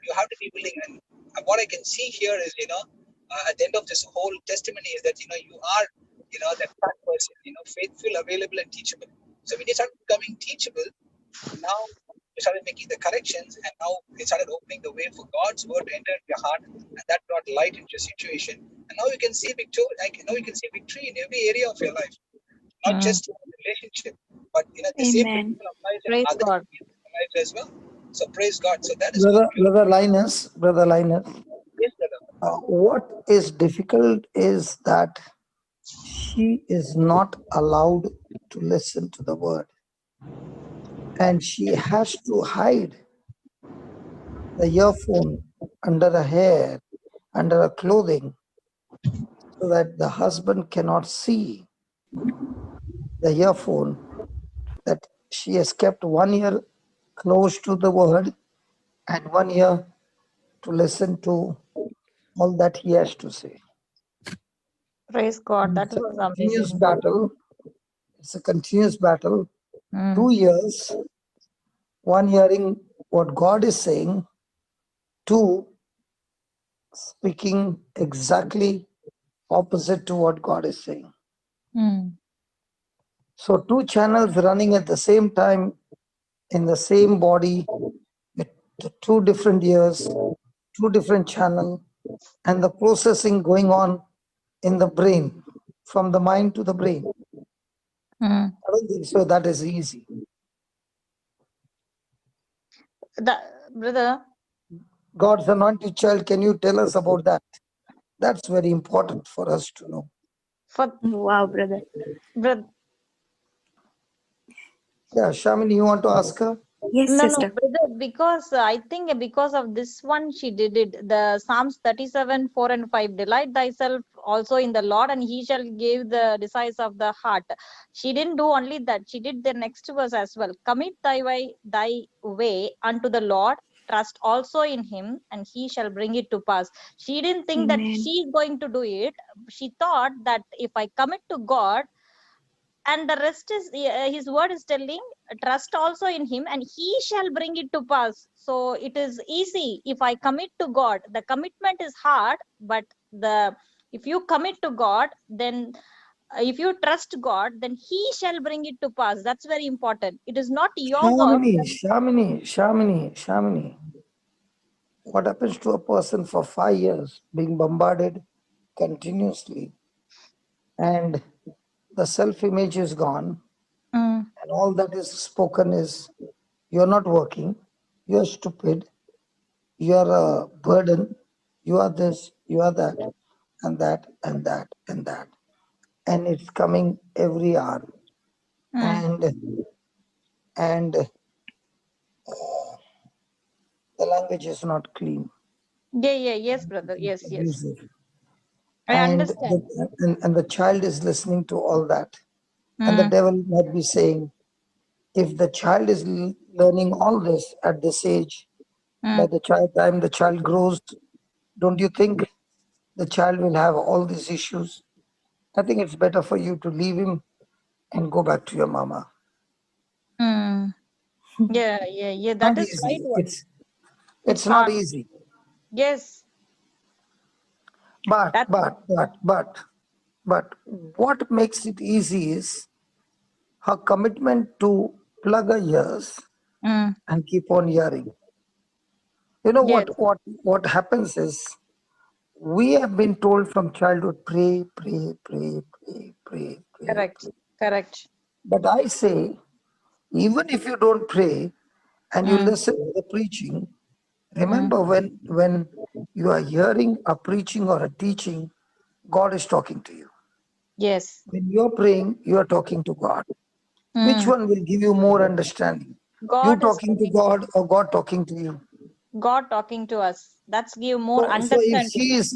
you have to be willing. And what I can see here is, at the end of this whole testimony is that, you are, that fat person, faithful, available, and teachable. So when you start becoming teachable, now you started making the corrections, and now you started opening the way for God's word to enter into your heart, and that brought light into your situation. And now you can see victory. Now you can see victory in every area of your life, not just in a relationship, but the same Amen. principle applies in Praise other God. lives as well. So praise God. So that is Brother Linus, yes, brother. what is difficult is that she is not allowed to listen to the word, and she has to hide the earphone under her hair, under her clothing, so that the husband cannot see the earphone, that she has kept 1 year close to the word and 1 year to listen to all that he has to say. Praise God. That It's a was continuous amazing. battle. It's a continuous battle. 2 years, 1 hearing what God is saying, 2 speaking exactly opposite to what God is saying. So 2 channels running at the same time in the same body with 2 different ears, 2 different channels, and the processing going on in the brain, from the mind to the brain. I don't think so that is easy. Brother, God's anointed child, can you tell us about that? That's very important for us to know. Wow, brother. Yeah, Shamini, you want to ask her? Yes, No, sister. brother, because I think because of this one she did it. The Psalms 37, 4 and 5. Delight thyself also in the Lord, and he shall give the desires of the heart. She didn't do only that. She did the next verse as well. Commit thy way unto the Lord. Trust also in him, and he shall bring it to pass. She didn't think that Amen. she is going to do it. She thought that if I commit to God, and the rest is his word is telling, trust also in him and he shall bring it to pass. So it is easy if I commit to God. The commitment is hard, but the if you commit to God, then if you trust God, then he shall bring it to pass. That's very important. It is not your work. Shamini. What happens to a person for 5 years being bombarded continuously and the self-image is gone and all that is spoken is you're not working, you're stupid, you're a burden, you are this, you are that, and that, and that, and that. And it's coming every hour. And the language is not clean, Yes, brother. Yes. abusive. I And understand. the child is listening to all that. And the devil might be saying, if the child is learning all this at this age, by the time the child grows, don't you think the child will have all these issues? I think it's better for you to leave him and go back to your mama. Yeah. That Not is right easy. one. It's not Hard. easy. Yes. But That what makes it easy is her commitment to plug her ears and keep on hearing. You know yes. what happens is we have been told from childhood, pray, pray, pray, pray, pray, pray, Correct. pray. Correct. But I say, even if you don't pray and you listen to the preaching, remember when you are hearing a preaching or a teaching, God is talking to you. Yes. When you're praying, you are talking to God. Which one will give you more understanding? You God is talking to talking. God or God talking to you? God talking to us. That's give more So understanding.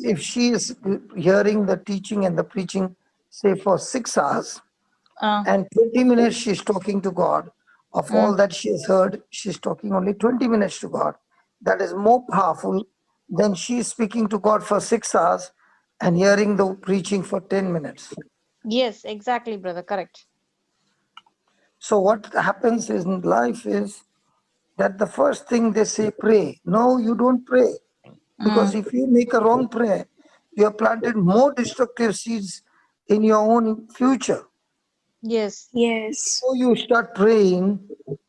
if she is hearing the teaching and the preaching, say for 6 hours, Uh, and 20 minutes she's talking to God, of all that she has heard, she's talking only 20 minutes to God. That is more powerful than she's speaking to God for 6 hours and hearing the preaching for 10 minutes. yes, exactly, brother. Correct. So what happens in life is that the first thing they say, pray. No, you don't pray. Because if you make a wrong prayer, you have planted more destructive seeds in your own future. Yes. Yes. So you start praying,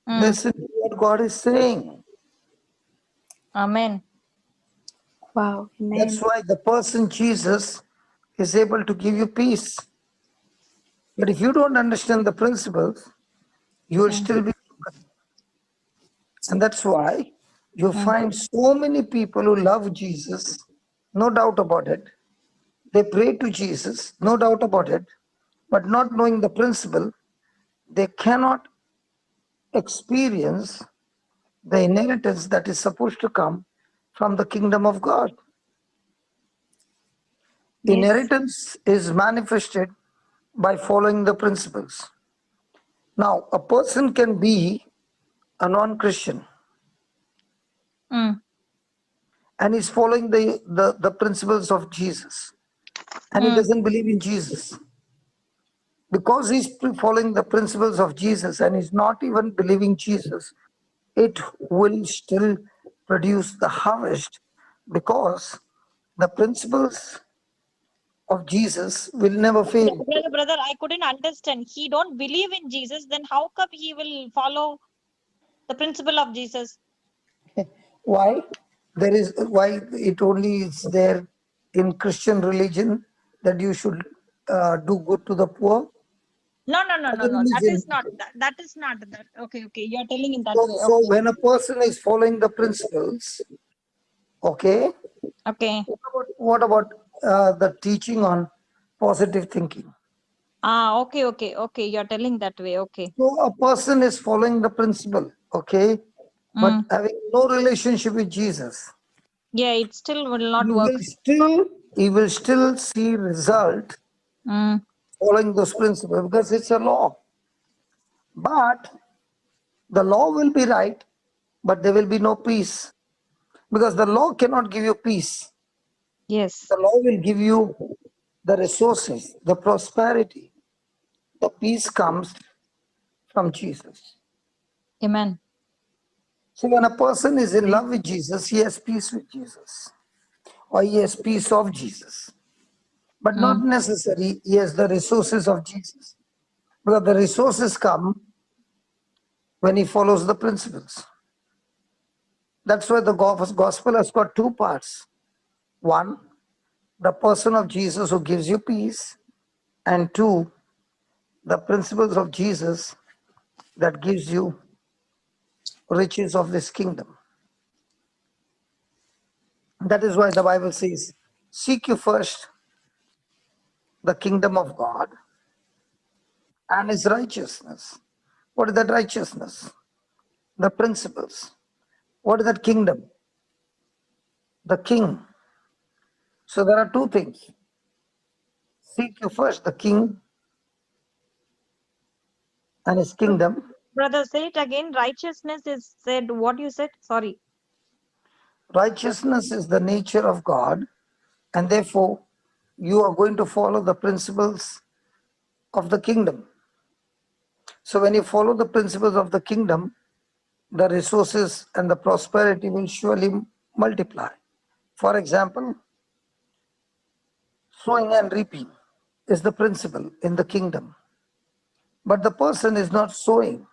listen to what God is saying. Amen. Wow. That's Amen. why the person Jesus is able to give you peace. But if you don't understand the principles, you will still be broken. And that's why you find so many people who love Jesus, no doubt about it. They pray to Jesus, no doubt about it, but not knowing the principle, they cannot experience the inheritance that is supposed to come from the kingdom of God. Yes. Inheritance is manifested by following the principles. Now, a person can be a non-Christian and is following the principles of Jesus, and he doesn't believe in Jesus. Because he's following the principles of Jesus and is not even believing Jesus, it will still produce the harvest, because the principles of Jesus will never fail. Brother, I couldn't understand. He don't believe in Jesus, then how come he will follow the principle of Jesus? Why? Why it only is there in Christian religion that you should do good to the poor? No. Other That religion. is not that is not that. Okay. You are telling in that So, way. so when a person is following the principles, okay, Okay. what about the teaching on positive thinking? Okay. You are telling that way. Okay. So a person is following the principle, okay, but Mm. having no relationship with Jesus, Yeah, it still will not he work. will still see result Mm. following those principles because it's a law. But the law will be right, but there will be no peace because the law cannot give you peace. Yes. The law will give you the resources, the prosperity. The peace comes from Jesus. Amen. So when a person is in love with Jesus, he has peace with Jesus, or he has peace of Jesus. But not Mm. necessarily he has the resources of Jesus. Because the resources come when he follows the principles. That's why the gospel has got two parts. One, the person of Jesus who gives you peace, and two, the principles of Jesus that gives you riches of this kingdom. That is why the Bible says, seek you first the kingdom of God and his righteousness. What is that righteousness? The principles. What is that kingdom? The king. So there are two things. Seek you first the king and his kingdom. Brother, say it again. Righteousness is said. What you said? Sorry. Righteousness is the nature of God, and therefore you are going to follow the principles of the kingdom. So when you follow the principles of the kingdom, the resources and the prosperity will surely multiply. For example, sowing and reaping is the principle in the kingdom. But the person is not sowing,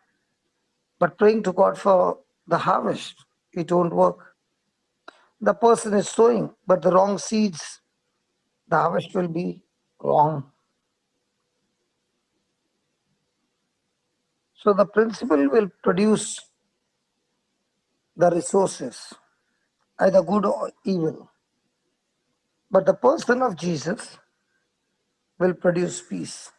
but praying to God for the harvest. It won't work. The person is sowing, but the wrong seeds, the harvest will be wrong. So the principle will produce the resources, either good or evil. But the person of Jesus will produce peace.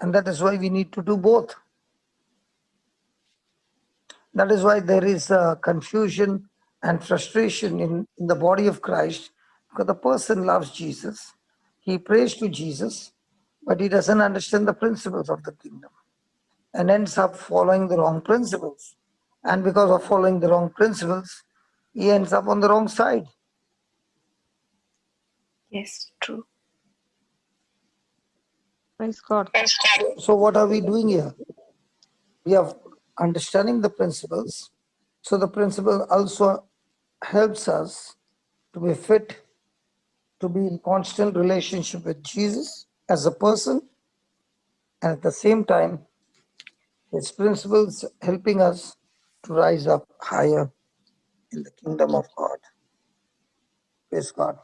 And that is why we need to do both. That is why there is confusion and frustration in the body of Christ, because the person loves Jesus. He prays to Jesus, but he doesn't understand the principles of the kingdom and ends up following the wrong principles. And because of following the wrong principles, he ends up on the wrong side. Yes, true. Praise God. So what are we doing here? We are understanding the principles. So the principle also helps us to be fit, to be in constant relationship with Jesus as a person, and at the same time, his principles helping us to rise up higher in the kingdom of God. Praise God.